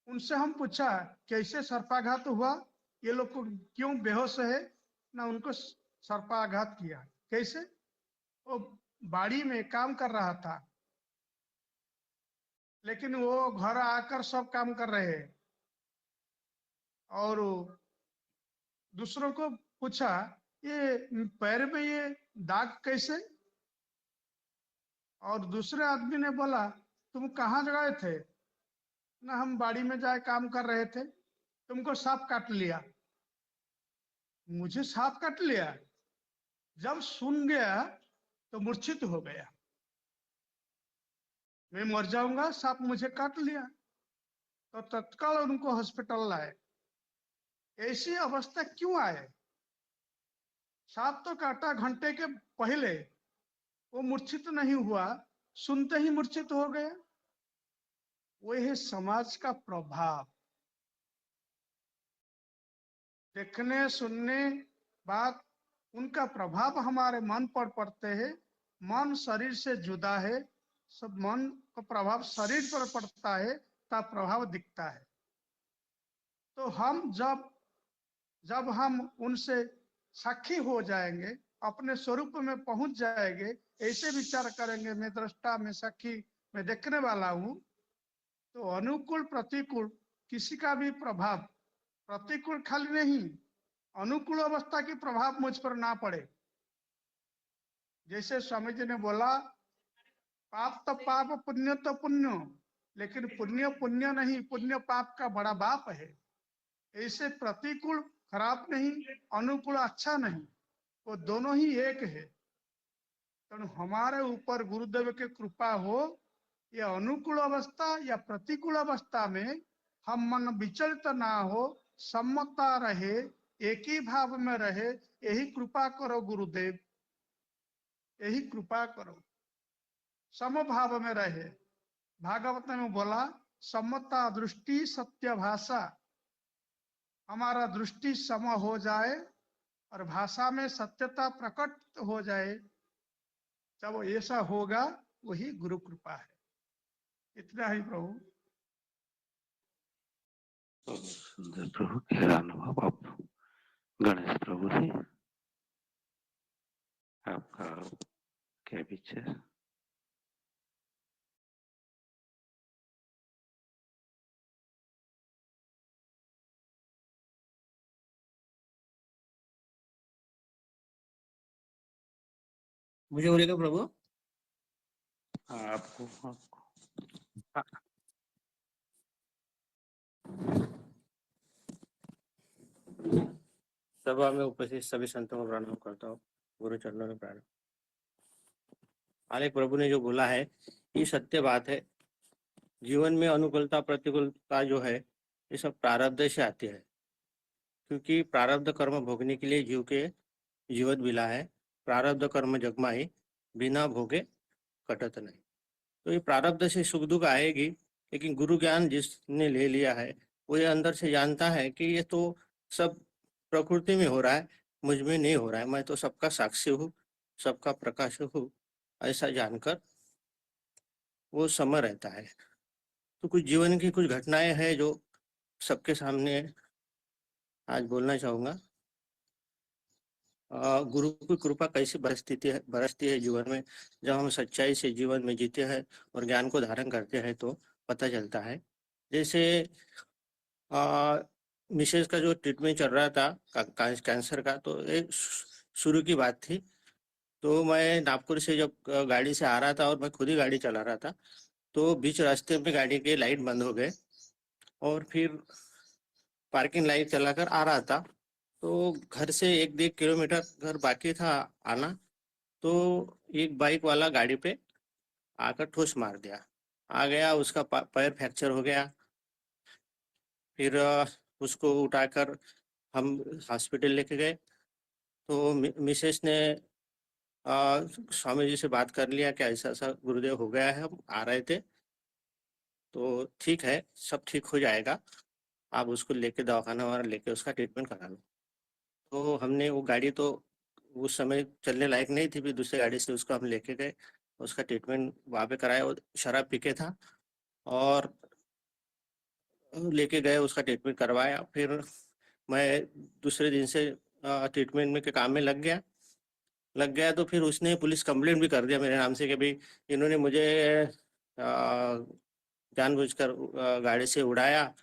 Speaker 6: उनसे हम पूछा कैसे सर्पाघात हुआ, ये लोग को क्यों बेहोश है ना, उनको सर्पाघात किया कैसे? वो बाड़ी में काम कर रहा था, लेकिन वो घर आकर सब काम कर रहे हैं। और दूसरों को पूछा ये पैर में ये दाग कैसे? और दूसरे आदमी ने बोला तुम कहाँ गए थे? ना, हम बाड़ी में जाए काम कर रहे थे, तुमको सांप काट लिया। मुझे सांप काट लिया? जब सुन गया तो मूर्छित हो गया, मैं मर जाऊंगा, सांप मुझे काट लिया। तो तत्काल उनको हॉस्पिटल लाए। ऐसी अवस्था क्यों आए? सांप तो काटा घंटे के पहले, वो मूर्छित नहीं हुआ, सुनते ही मूर्छित हो गया। वो है समाज का प्रभाव। देखने सुनने बात, उनका प्रभाव हमारे मन पर पड़ते हैं। मन शरीर से जुदा है, सब मन का प्रभाव शरीर पर पड़ता है, तब प्रभाव दिखता है। तो हम जब हम उनसे साक्षी हो जाएंगे, अपने स्वरूप में पहुंच जाएंगे, ऐसे विचार करेंगे मैं दृष्टा, मैं साक्षी, मैं देखने वाला हूं, तो अनुकूल प्रतिकूल किसी का भी प्रभाव, प्रतिकूल खाली नहीं, अनुकूल अवस्था की प्रभाव मुझ पर ना पड़े। जैसे स्वामी जी ने बोला, पाप तो पाप, पुण्य तो पुण्य, लेकिन पुण्य पुण्य नहीं, पुण्य पाप का बड़ा बाप है। ऐसे प्रतिकूल खराब नहीं, अनुकूल अच्छा नहीं, वो दोनों ही एक है। तो हमारे ऊपर गुरुदेव की कृपा हो, या अनुकूल अवस्था या प्रतिकूल अवस्था में हम मन विचलित ना हो, सम्मता रहे, एक ही भाव में रहे, यही कृपा करो गुरुदेव, यही कृपा करो, समभाव में रहे। भागवत में बोला, सम्मता दृष्टि सत्य भाषा, हमारा दृष्टि सम हो जाए और भाषा में सत्यता प्रकट हो जाए, जब ऐसा होगा वही गुरु कृपा है। इतना ही प्रभु।
Speaker 2: बहुत सुंदर प्रभु, गहरा अनुभव। आप गणेश प्रभु से आपका क्या विचार?
Speaker 7: मुझे बोलेगा प्रभु?
Speaker 2: आपको आपको
Speaker 7: सभा में उपस्थित सभी संतों को प्रणाम करता हूँ, गुरु चरणों में प्रणाम। आलेख प्रभु ने जो बोला है ये सत्य बात है। जीवन में अनुकूलता प्रतिकूलता जो है ये सब प्रारब्ध से आती है, क्योंकि प्रारब्ध कर्म भोगने के लिए जीव के जीवन मिला है। प्रारब्ध कर्म जगमाई, बिना भोगे कटत नहीं। तो ये प्रारब्ध से सुख दुख आएगी, लेकिन गुरु ज्ञान जिसने ले लिया है वो ये अंदर से जानता है कि ये तो सब प्रकृति में हो रहा है, मुझ में नहीं हो रहा है, मैं तो सबका साक्षी हूँ, सबका प्रकाश हूँ, ऐसा जानकर वो समय रहता है। तो कुछ जीवन की कुछ घटनाएं हैं जो सबके सामने आज बोलना चाहूँगा। गुरु की कृपा कैसी बरसती है जीवन में, जब हम सच्चाई से जीवन में जीते हैं और ज्ञान को धारण करते हैं तो पता चलता है। जैसे मिसेज का जो ट्रीटमेंट चल रहा था कैंसर का, तो एक शुरू की बात थी। तो मैं नागपुर से जब गाड़ी से आ रहा था और मैं खुद ही गाड़ी चला रहा था, तो बीच रास्ते में गाड़ी के लाइट बंद हो गए और फिर पार्किंग लाइट चलाकर आ रहा था। तो घर से 1-1.5 किलोमीटर घर बाकी था आना, तो एक बाइक वाला गाड़ी पे आकर ठोस मार दिया, आ गया, उसका पैर फ्रैक्चर हो गया। फिर उसको उठाकर हम हॉस्पिटल लेके गए। तो मिसेस ने स्वामी जी से बात कर लिया कि ऐसा ऐसा गुरुदेव हो गया है, हम आ रहे थे, तो ठीक है, सब ठीक हो जाएगा, आप उसको लेके दवाखाना वगैरह लेके उसका ट्रीटमेंट करा लो। तो हमने वो गाड़ी तो उस समय चलने लायक नहीं थी, फिर दूसरी गाड़ी से उसको हम लेके गए, उसका ट्रीटमेंट वहाँ पे कराया। वो शराब पी के था और लेके गए, उसका ट्रीटमेंट करवाया। फिर मैं दूसरे दिन से ट्रीटमेंट में के काम में लग गया। तो फिर उसने पुलिस कंप्लेंट भी कर दिया मेरे नाम से कि भाई इन्होंने मुझे जानबूझकर गाड़ी से उड़ाया।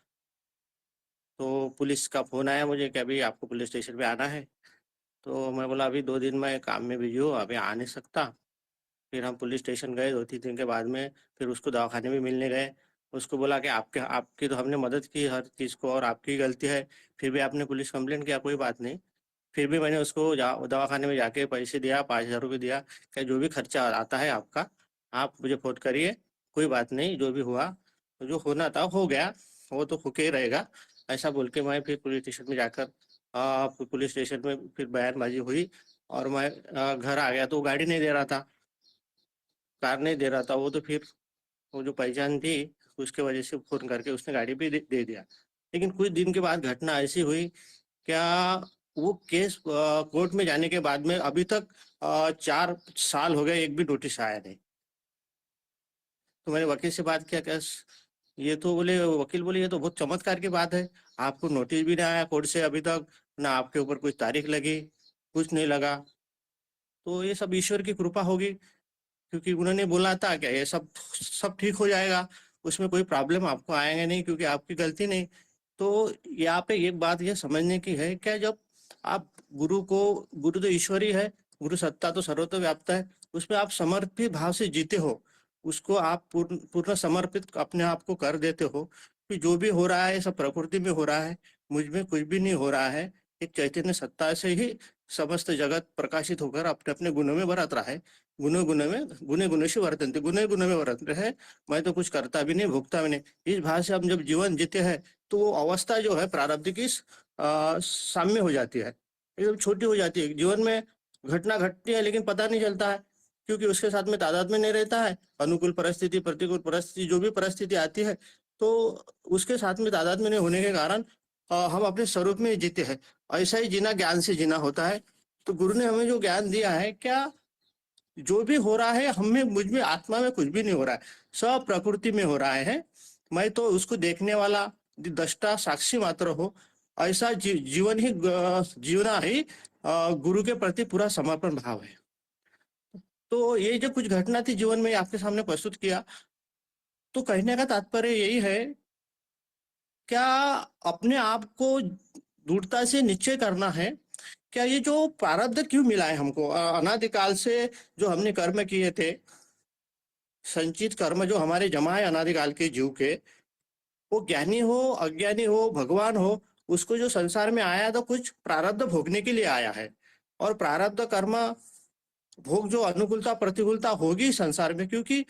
Speaker 7: तो पुलिस का फ़ोन आया मुझे कि अभी आपको पुलिस स्टेशन पे आना है। तो मैं बोला अभी 2 दिन मैं काम में बिजी हूँ, अभी आ नहीं सकता। फिर हम पुलिस स्टेशन गए, 2-3 दिन के बाद में फिर उसको दवाखाने में मिलने गए। उसको बोला कि आपकी तो हमने मदद की हर चीज़ को और आपकी गलती है, फिर भी आपने पुलिस कंप्लेंट किया, कोई बात नहीं। फिर भी मैंने उसको दवाखाने में जाके पैसे दिया, 5,000 रुपये दिया कि जो भी खर्चा आता है आपका, आप मुझे फ़ोन करिए, कोई बात नहीं, जो भी हुआ, जो होना था हो गया, वो तो होके ही रहेगा। ऐसा बोल के मैं फिर पुलिस स्टेशन में जाकर पुलिस स्टेशन में फिर बयानबाजी हुई और मैं घर आ गया। तो वो गाड़ी नहीं दे रहा था, कार नहीं दे रहा था वो, तो फिर वो जो पहचान थी उसके वजह से फ़ोन करके उसने गाड़ी भी दे दिया। लेकिन कुछ दिन के बाद घटना ऐसी हुई, क्या वो केस कोर्ट में जाने के बाद में अभी तक 4 साल हो गए, एक भी नोटिस आया नहीं। तो मैंने वकील से बात किया, क्या ये तो बोले, वकील बोले ये तो बहुत चमत्कार की बात है, आपको नोटिस भी नहीं आया कोर्ट से अभी तक, ना आपके ऊपर कोई तारीख लगी, कुछ नहीं लगा। तो ये सब ईश्वर की कृपा होगी, क्योंकि उन्होंने बोला था कि ये सब सब ठीक हो जाएगा, उसमें कोई प्रॉब्लम आपको आएगा नहीं, क्योंकि आपकी गलती नहीं। तो यहाँ पे एक बात ये समझने की है, क्या जब आप गुरु तो ईश्वर ही है, गुरु सत्ता तो सर्वत्र व्याप्त है, उसमें आप समर्पित भाव से जीते हो, उसको आप पूर्ण पूर्ण समर्पित अपने आप को कर देते हो कि जो भी हो रहा है सब प्रकृति में हो रहा है, मुझ में कुछ भी नहीं हो रहा है, एक चैतन्य सत्ता से ही समस्त जगत प्रकाशित होकर अपने अपने गुणों में बरत रहा है। गुणे गुणे से वर्तनते, गुणे गुणे में वर्त रहे हैं, मैं तो कुछ करता भी नहीं, भुगता भी नहीं। इस भाव से हम जब जीवन जीते हैं तो वो अवस्था जो है प्रारब्ध की साम्य हो जाती है, एकदम छोटी हो जाती है। जीवन में घटना घटती है लेकिन पता नहीं चलता है, क्योंकि उसके साथ में तादाद में नहीं रहता है। अनुकूल परिस्थिति, प्रतिकूल परिस्थिति, जो भी परिस्थिति आती है तो उसके साथ में तादाद में नहीं होने के कारण हम अपने स्वरूप में जीते हैं। ऐसा ही जीना ज्ञान से जीना होता है। तो गुरु ने हमें जो ज्ञान दिया है, क्या जो भी हो रहा है हमें, मुझ में, आत्मा में कुछ भी नहीं हो रहा है, सब प्रकृति में हो रहा है। मैं तो उसको देखने वाला दृष्टा साक्षी मात्र हो, ऐसा जीवन ही जीवना ही गुरु के प्रति पूरा समर्पण भाव है। तो ये जो कुछ घटना थी जीवन में आपके सामने प्रस्तुत किया, तो कहने का तात्पर्य यही है, क्या अपने आप को दृढ़ता से निश्चय करना है, क्या ये जो प्रारब्ध क्यों मिला है हमको अनादिकाल से, जो हमने कर्म किए थे, संचित कर्म जो हमारे जमा है अनादिकाल के जीव के, वो ज्ञानी हो अज्ञानी हो भगवान हो, उसको जो संसार में आया तो कुछ प्रारब्ध भोगने के लिए आया है। और प्रारब्ध कर्म भोग जो अनुकूलता प्रतिकूलता होगी संसार में, क्योंकि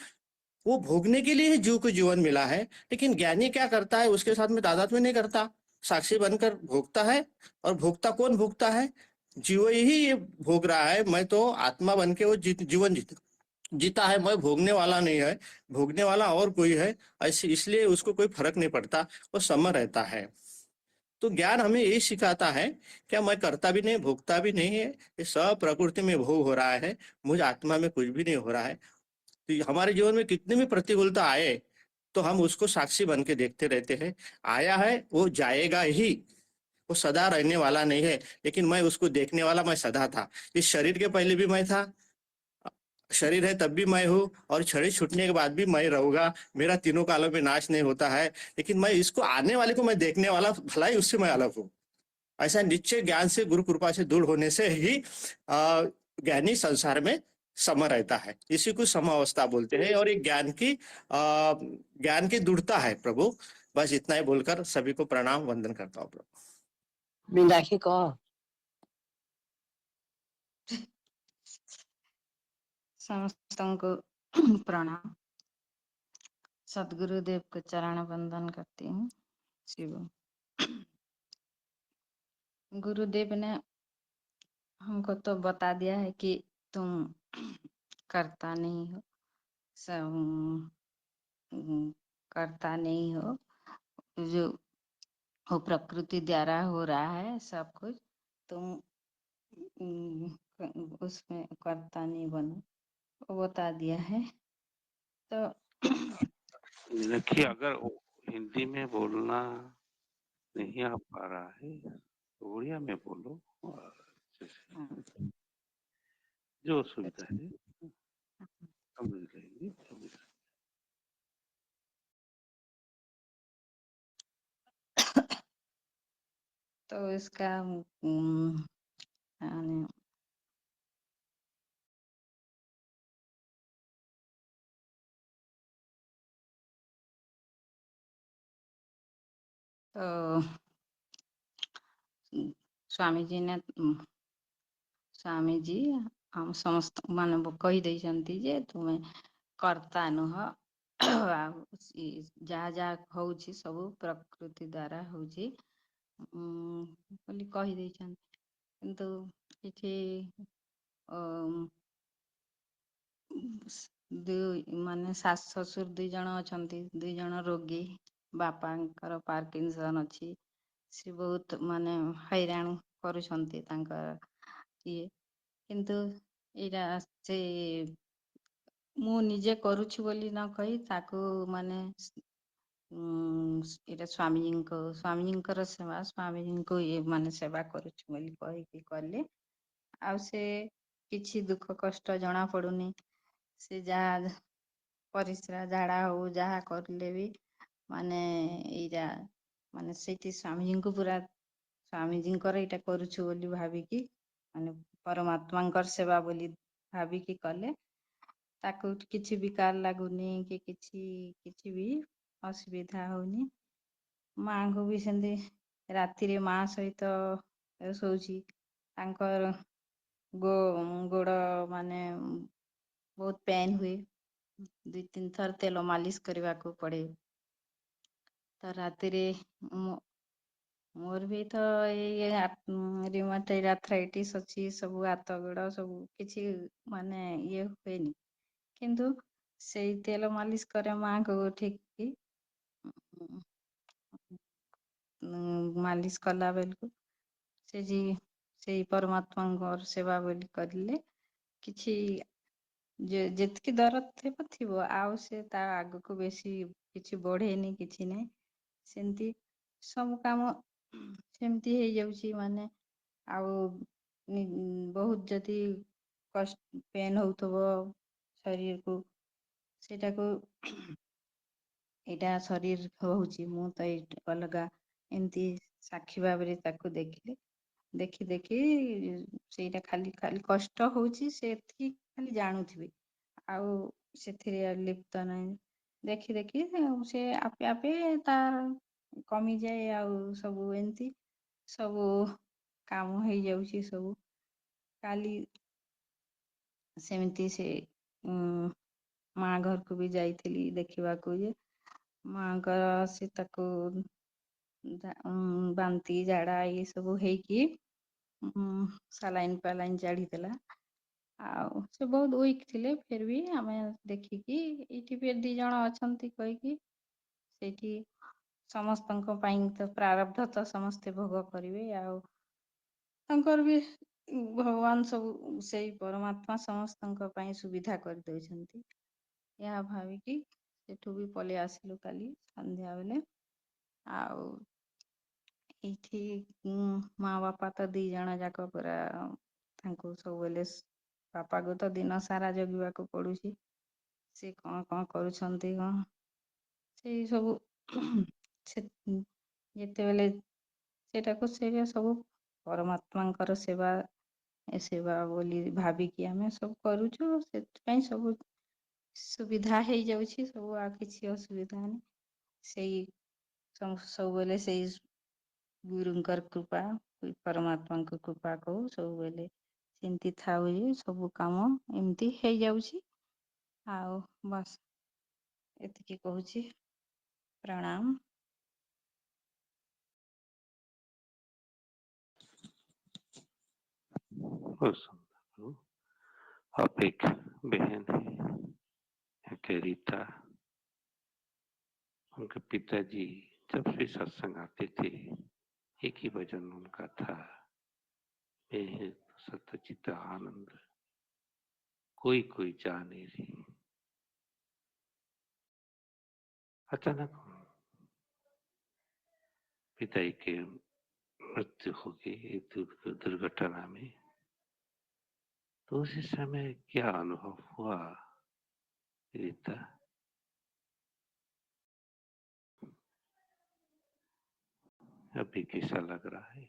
Speaker 7: वो भोगने के लिए ही जीव को जीवन मिला है। लेकिन ज्ञानी क्या करता है, उसके साथ में तादाद में नहीं करता, साक्षी बनकर भोगता है। और भोगता कौन भोगता है? जीव ही ये भोग रहा है। मैं तो आत्मा बन के वो जीवन जीता है, मैं भोगने वाला नहीं है, भोगने वाला और कोई है। ऐसे इसलिए उसको कोई फर्क नहीं पड़ता, वो सम रहता है। तो ज्ञान हमें यही सिखाता है, क्या मैं करता भी नहीं भोगता भी नहीं है, ये सब प्रकृति में भोग हो रहा है, मुझ आत्मा में कुछ भी नहीं हो रहा है। तो हमारे जीवन में कितनी भी प्रतिकूलता आए तो हम उसको साक्षी बन के देखते रहते हैं। आया है वो जाएगा ही, वो सदा रहने वाला नहीं है। लेकिन मैं उसको देखने वाला मैं सदा था, इस शरीर के पहले भी मैं था, शरीर है तब भी मैं हूँ, और शरीर छूटने के बाद भी मैं रहूंगा। मेरा तीनों कालों में नाश नहीं होता है। लेकिन मैं इसको आने वाले को मैं देखने वाला, भला ही उससे मैं अलग हूँ। ऐसा निश्चय ज्ञान से, गुरु कृपा से दूर होने से ही ज्ञानी संसार में सम रहता है। इसी को समावस्था बोलते हैं। और एक ज्ञान की दृढ़ता है प्रभु। बस इतना ही बोलकर सभी को प्रणाम वंदन करता हूँ प्रभु।
Speaker 4: मीनाक्षी कहो।
Speaker 5: समस्तों प्रणाम। सदगुरुदेव को चरण वंदन करती हूँ। शिव गुरुदेव ने हमको तो बता दिया है कि तुम करता नहीं हो, करता नहीं हो, जो वो प्रकृति द्वारा हो रहा है सब कुछ, तुम उसमें करता नहीं बनो, वो बता दिया है। तो
Speaker 2: देखिए, अगर हिंदी में बोलना नहीं आ पा रहा है तो उड़िया में बोलो, और जो सुविधा है समझ लेंगे।
Speaker 5: तो इसका यानी तो स्वामी जी ने स्वामी जी हम समस्त मान कही देइछंती जे तुमे कर्ता नुह, जहाँ जहाँ होउछि सब प्रकृति द्वारा होउछि बोली कही देइछंती। किंतु एठी माने सास ससुर 2 जण अछंती, 2 जण रोगी, बापांकर पार्किंसन अछि, से बहुत माने हैरान करूछंती तांकर इए। किंतु एटा से मु निजे करूछि बोली न कही ताको माने एटा स्वामीजींकर सेवा, स्वामीजींको ये माने सेवा करूछि बोली कही कि कले ଆଉ ସେ କିଛି ଦୁଃଖ କଷ୍ଟ ଜଣା ପଡୁନି। ସେ ଯାହା ପରିସ୍ରା ଝାଡା ହଉ ଯାହା କରିଲେ ବି ମାନେ ଏଇଟା ମାନେ ସେଇଠି ସ୍ୱାମୀଜୀଙ୍କୁ ପୁରା ସ୍ୱାମୀଜୀଙ୍କର ଏଇଟା କରୁଛୁ ବୋଲି ଭାବିକି ମାନେ ପରମାତ୍ମାଙ୍କର ସେବା ବୋଲି ଭାବିକି କଲେ ତାକୁ କିଛି ବିକାର ଲାଗୁନି କି କିଛି ବି ଅସୁବିଧା ହଉନି। ମାଙ୍କୁ ବି ସେମିତି ରାତିରେ ମା ସହିତ ଶୋଉଛି। ତାଙ୍କର ଗୋଡ ମାନେ ବହୁତ ପେନ୍ ହୁଏ। 2-3 ଥର ତେଲ ମାଲିସ କରିବାକୁ ପଡେ। ତ ରାତିରେ ମୋର ବି ତ ଏଇ ରିମାଟଏଡ ଆର୍ଥ୍ରାଇଟିସ ଅଛି ସବୁ ହାତ ଗୋଡ ସବୁ କିଛି ମାନେ ଇଏ ହୁଏନି। କିନ୍ତୁ ସେଇ ତେଲ ମାଲିସ କରେ ମାଙ୍କୁ ଠିକ ମାଲିସ କଲା ବେଳକୁ ସେଇ ପରମାତ୍ମାଙ୍କର ସେବା ବୋଲି କରିଲେ କିଛି ଯେତିକି ଦରଦ ଥିବ ଆଉ ସେ ତା ଆଗକୁ ବେଶୀ କିଛି ବଢେନି କିଛି ନାହିଁ। ସେମିତି ସବୁ କାମ ସେମିତି ହେଇଯାଉଛି ମାନେ ଆଉ ବହୁତ ଯଦି ପେନ୍ ହଉଥିବ ଶରୀରକୁ ସେଇଟାକୁ ଏଇଟା ଶରୀର ହଉଛି ମୁଁ ତ ଏଇ ଅଲଗା ଏମିତି ସାକ୍ଷୀ ଭାବରେ ତାକୁ ଦେଖି ସେଇଟା ଖାଲି କଷ୍ଟ ହଉଛି ସେତିକି ଖାଲି ଜାଣୁଥିବି। ଆଉ ସେଥିରେ ଲିପ୍ତ ନାହିଁ ଦେଖି ସେ ଆପେ ଆପେ ତାର କମିଯାଏ ଆଉ ସବୁ ଏମିତି ସବୁ କାମ ହେଇଯାଉଛି ସବୁ କାଲି ସେମିତି ସେ ମା ଘରକୁ ବି ଯାଇଥିଲି ଦେଖିବାକୁ ଯେ ମାଙ୍କର ସେ ତାକୁ ବାନ୍ତି ଝାଡା ଏ ସବୁ ହେଇକି ସାଲାଇନ୍ ଚାଢିଥିଲା। ଆଉ ସେ ବହୁତ ୱିକ୍ ଥିଲେ ଫିର ବି ଆମେ ଦେଖିକି ଏଇଠି ବି 2 ଜଣ ଅଛନ୍ତି କହିକି ସେଇଠି ସମସ୍ତଙ୍କ ପାଇଁ ତ ପ୍ରାରବ୍ଧ ତ ସମସ୍ତେ ଭୋଗ କରିବେ ଆଉ ତାଙ୍କର ବି ଭଗବାନ ସବୁ ସେଇ ପରମାତ୍ମା ସମସ୍ତଙ୍କ ପାଇଁ ସୁବିଧା କରିଦଉଛନ୍ତି। ଏହା ଭାବିକି ସେଠୁ ବି ପଳେଇ ଆସିଲୁ କାଲି ସନ୍ଧ୍ୟା ବେଳେ। ଆଉ ଏଇଠି ମା ବାପା ତ 2 ଜଣ ଯାକ ପୁରା ତାଙ୍କୁ ସବୁବେଳେ ବାପାକୁ ତ ଦିନ ସାରା ଜଗିବାକୁ ପଡୁଛି। ସେ କଣ କରୁଛନ୍ତି କଣ ସେଇ ସବୁ ଯେତେବେଳେ ସେଇଟା ସବୁ ପରମାତ୍ମାଙ୍କର ସେବା ବୋଲି ଭାବିକି ଆମେ ସବୁ କରୁଛୁ ସେଥିପାଇଁ ସବୁ ସୁବିଧା ହେଇଯାଉଛି ସବୁ ଆଉ କିଛି ଅସୁବିଧା ନାହିଁ ସେଇ ସବୁବେଳେ ସେଇ ଗୁରୁଙ୍କର କୃପା ପରମାତ୍ମାଙ୍କ କୃପା କହୁ ସବୁବେଳେ ସେମିତି ଥାଉ ଯେ ସବୁ କାମ ଏମିତି ହେଇଯାଉଛି। ଆଉ ବାସ୍ ଏତିକି କହୁଛି ପ୍ରଣାମ।
Speaker 2: बहुत सुंदर। आप एक बहन है रीता। उनके पिताजी जब भी सत्संग आते थे एक ही भजन उनका था, मैं सत्यचित आनंद कोई कोई जा नहीं रही। अचानक पिताजी के मृत्यु हो गई दुर्घटना में। तो उसी समय क्या अनुभव हुआ रीता? अभी कैसा लग रहा है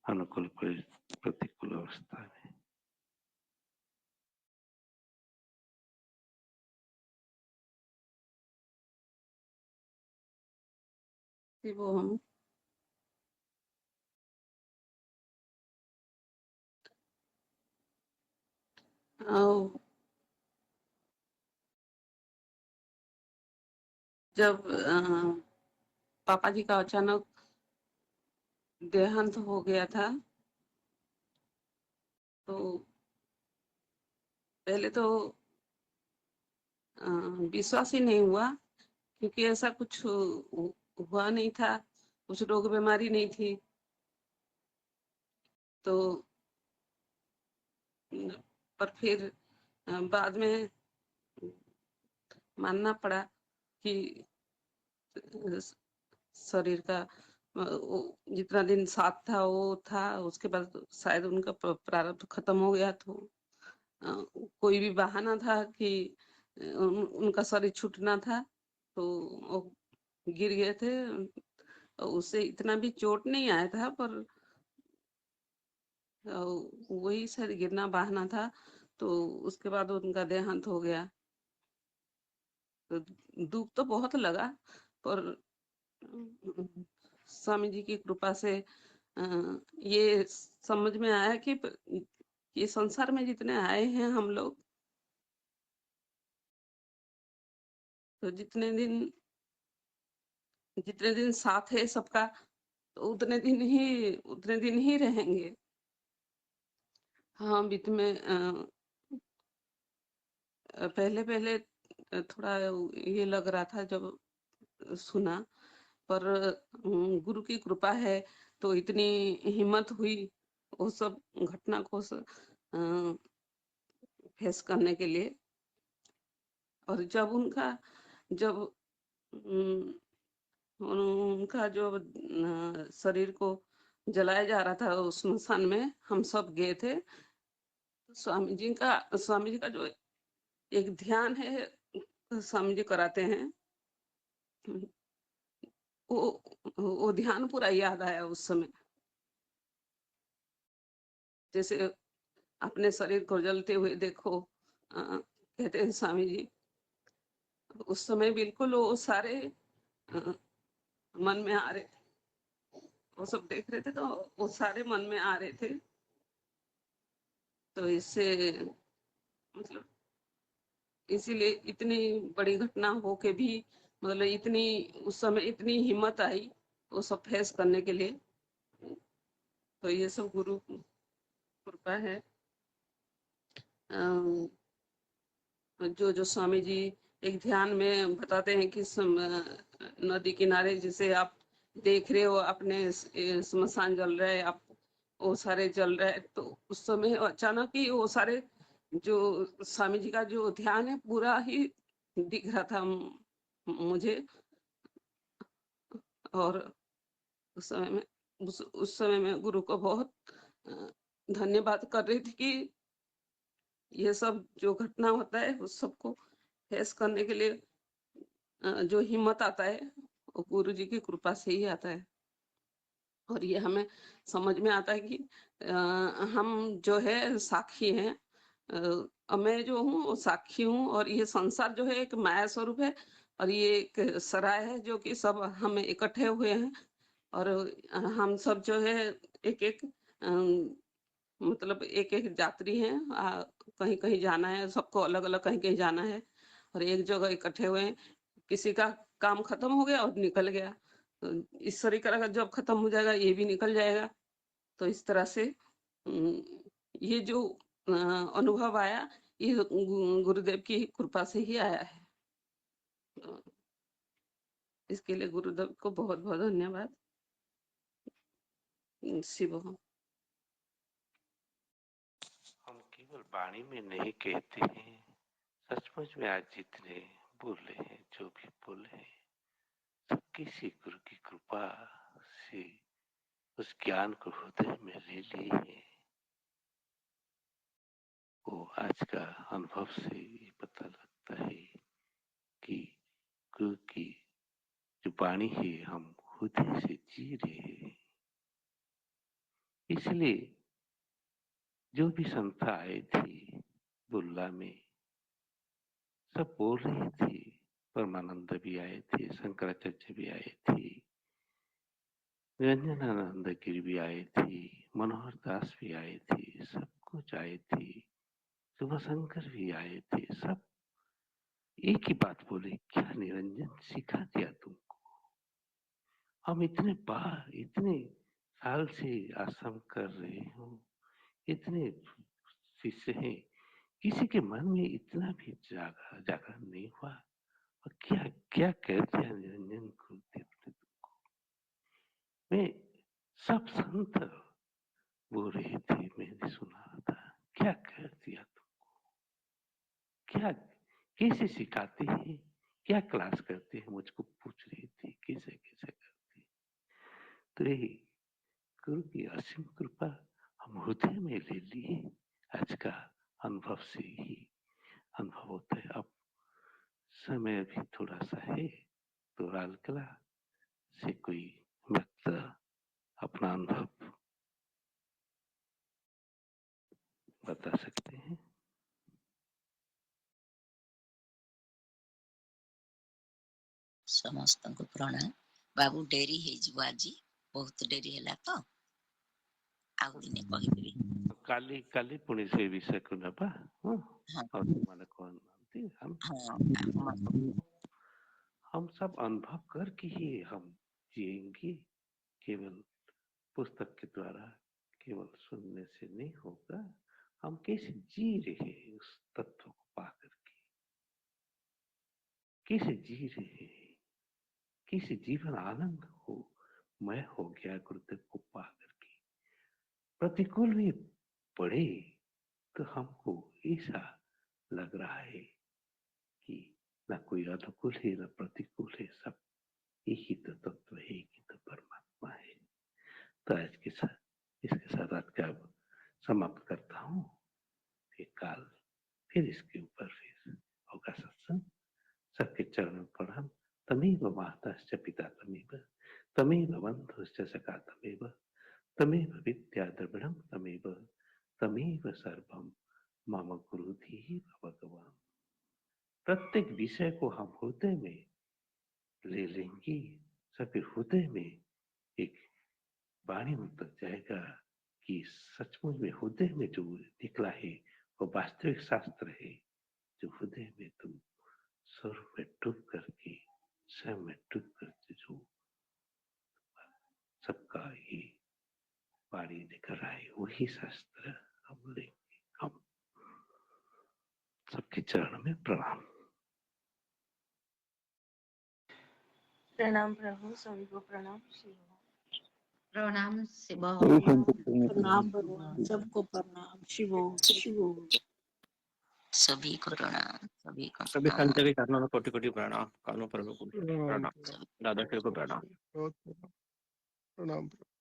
Speaker 2: अनुकूल प्रतिकूल अवस्था में?
Speaker 8: वो हम आओ जब पापा जी का अचानक देहांत हो गया था तो पहले तो विश्वास ही नहीं हुआ क्योंकि ऐसा कुछ हुआ नहीं था, कुछ रोग बीमारी नहीं थी। तो पर फिर बाद में मानना पड़ा कि शरीर का जितना दिन साथ था वो था, उसके बाद शायद उनका प्रारब्ध खत्म हो गया, तो कोई भी बहाना था कि उनका शरीर छूटना था, तो वो गिर गए थे। उससे इतना भी चोट नहीं आया था, पर वही शायद गिरना बहाना था, तो उसके बाद उनका देहांत हो गया। तो दुख तो बहुत लगा, पर स्वामी जी की कृपा से ये समझ में आया कि ये संसार में जितने आए हैं हम लोग, तो जितने दिन साथ है सबका, तो उतने दिन ही रहेंगे। हाँ, बीच में पहले पहले थोड़ा ये लग रहा था जब सुना, पर गुरु की कृपा है, तो इतनी हिम्मत हुई वो सब घटना को फेस करने के लिए। और जब उनका जो शरीर को जलाया जा रहा था उस स्मशान में, हम सब गए थे। स्वामी जी का जो एक ध्यान है, स्वामी जी कराते हैं, वो ध्यान पूरा याद आया उस समय। जैसे अपने शरीर को जलते हुए देखो, कहते हैं स्वामी जी। उस समय बिल्कुल वो सारे मन में आ रहे, वो सब देख रहे थे, तो वो सारे मन में आ रहे थे। तो इससे मतलब इसीलिए इतनी बड़ी घटना हो के भी, मतलब इतनी उस समय इतनी हिम्मत आई वो सब फेस करने के लिए। तो ये सब गुरु कृपा है। अम, जो स्वामी जी एक ध्यान में बताते हैं कि नदी किनारे जिसे आप देख रहे हो, अपने स्मशान जल रहे हैं, आप वो सारे जल रहे हैं, तो उस समय अचानक ही वो सारे जो स्वामी जी का जो ध्यान है पूरा ही दिख रहा था मुझे। और उस समय में गुरु को बहुत अ, धन्यवाद कर रही थी कि ये सब जो घटना होता है उस सबको फेस करने के लिए जो हिम्मत आता है वो गुरु जी की कृपा से ही आता है। और ये हमें समझ में आता है कि हम जो है साक्षी हैं। मैं जो हूँ वो साक्षी हूँ, और ये संसार जो है एक माया स्वरूप है, और ये एक सराय है जो कि सब हम इकट्ठे हुए हैं। और हम सब जो है एक एक मतलब एक एक यात्री हैं, कहीं कहीं जाना है, सबको अलग अलग कहीं कहीं जाना है, और एक जगह इकट्ठे हुए हैं। किसी का काम खत्म हो गया और निकल गया, तो इस तरीके का जब खत्म हो जाएगा ये भी निकल जाएगा। तो इस तरह से अम, ये जो अनुभव आया, ये गुरुदेव की कृपा से ही आया है। तो इसके लिए गुरुदेव को बहुत बहुत धन्यवाद। शिव।
Speaker 2: हम केवल वाणी में नहीं कहते हैं, सचमुच में आज जितने बोले हैं, जो भी बोले हैं, सब किसी गुरु की कृपा से उस ज्ञान को हृदय में ले लिए हैं। वो आज का अनुभव से ये पता लगता है कि गुरु की जो वाणी है हम हृदय से जी रहे हैं। इसलिए जो भी संस्था आए थे बुल्ला में, सब बोल रहे थे। परमानंद भी आए थे, शंकराचार्य भी आए थे, निरंजनानंद गिरी भी आए थे, मनोहर दास भी आए थे, सब कुछ आए थे, शुभ शंकर भी आए थे। सब एक ही बात बोले, क्या निरंजन सिखा दिया तुमको? हम इतने बार इतने साल से आश्रम कर रहे हो, इतने शिष्य हैं, किसी के मन में इतना भी जागरण नहीं हुआ। और क्या क्या कह दिया निरंजन गुरुदेव ने तुमको? मैं सब संत बोल रहे थे, मैंने सुना था, क्या कह दिया तुमको? क्या कैसे सिखाते हैं, क्या क्लास करते हैं, मुझको पूछ रही थी कैसे कैसे करते हैं। तो ये गुरु की असीम कृपा हम हृदय में ले लिए। आज का अनुभव से ही अनुभव होता है। अब समय भी थोड़ा सा है तो रालकला से कोई व्यक्त अपना अनुभव बता सकते हैं।
Speaker 4: ସମସ୍ତଙ୍କୁ ପ୍ରଣାମ। ବାବୁ ଡେରି ହେଇଯିବ ଆଜି, ବହୁତ ଡେରି ହେଲା ତ ଆଉ ଦିନେ କହିଦେବି।
Speaker 2: काली काली पुणी से विषय को नबा
Speaker 4: हाँ
Speaker 2: और माने कौन मानती
Speaker 4: हाँ
Speaker 2: हम सब अनुभव करके ही हम जिएंगे। केवल पुस्तक के द्वारा केवल सुनने से नहीं होगा। हम कैसे जी रहे हैं उस तत्व को पा करके, कैसे जी रहे हैं, कैसे जीवन आनंद हो मैं हो गया गुरुदेव को पा करके। प्रतिकूल भी पड़े तो हमको ऐसा लग रहा है कि न कोई अनुकूल है न प्रतिकूल है, सब एक ही तो तत्व है, एक ही तो परमात्मा है। तो आज के साथ इसके साथ आज का समाप्त करता हूँ। फिर काल फिर इसके ऊपर फिर होगा सत्संग। सबके चरण में प्रणाम। तमेव माताश्च पिता तमेव, तमेव बन्धुश्च सखा तमेव, तमेव विद्या द्रविणं तमेव, तमेव सर्वं मम गुरुधि भगवान। प्रत्येक विषय को हम हृदय में ले लेंगे। सबके हृदय में एक वाणी उतर जाएगा कि सचमुच में हृदय में जो निकला है वो वास्तविक शास्त्र है। जो हृदय में तुम स्वरूप में डूब करके स्वयं में डूब करके जो सबका ये वाणी निकल रहा है वही शास्त्र हम लेंगे। हम सबके चरण में प्रणाम।
Speaker 9: प्रणाम प्रभु, सभी को प्रणाम। शिव
Speaker 5: प्रणाम शिव।
Speaker 9: प्रणाम भगवान, सबको प्रणाम। शिव शिव।
Speaker 4: सभी को प्रणाम, सभी को
Speaker 7: सभी
Speaker 4: प्रणाम।
Speaker 7: संत के चरणों में कोटि कोटि प्रणाम। कानों प्रभु को प्रणाम। दादा श्री को प्रणाम।
Speaker 6: बहुत प्रणाम प्रभु।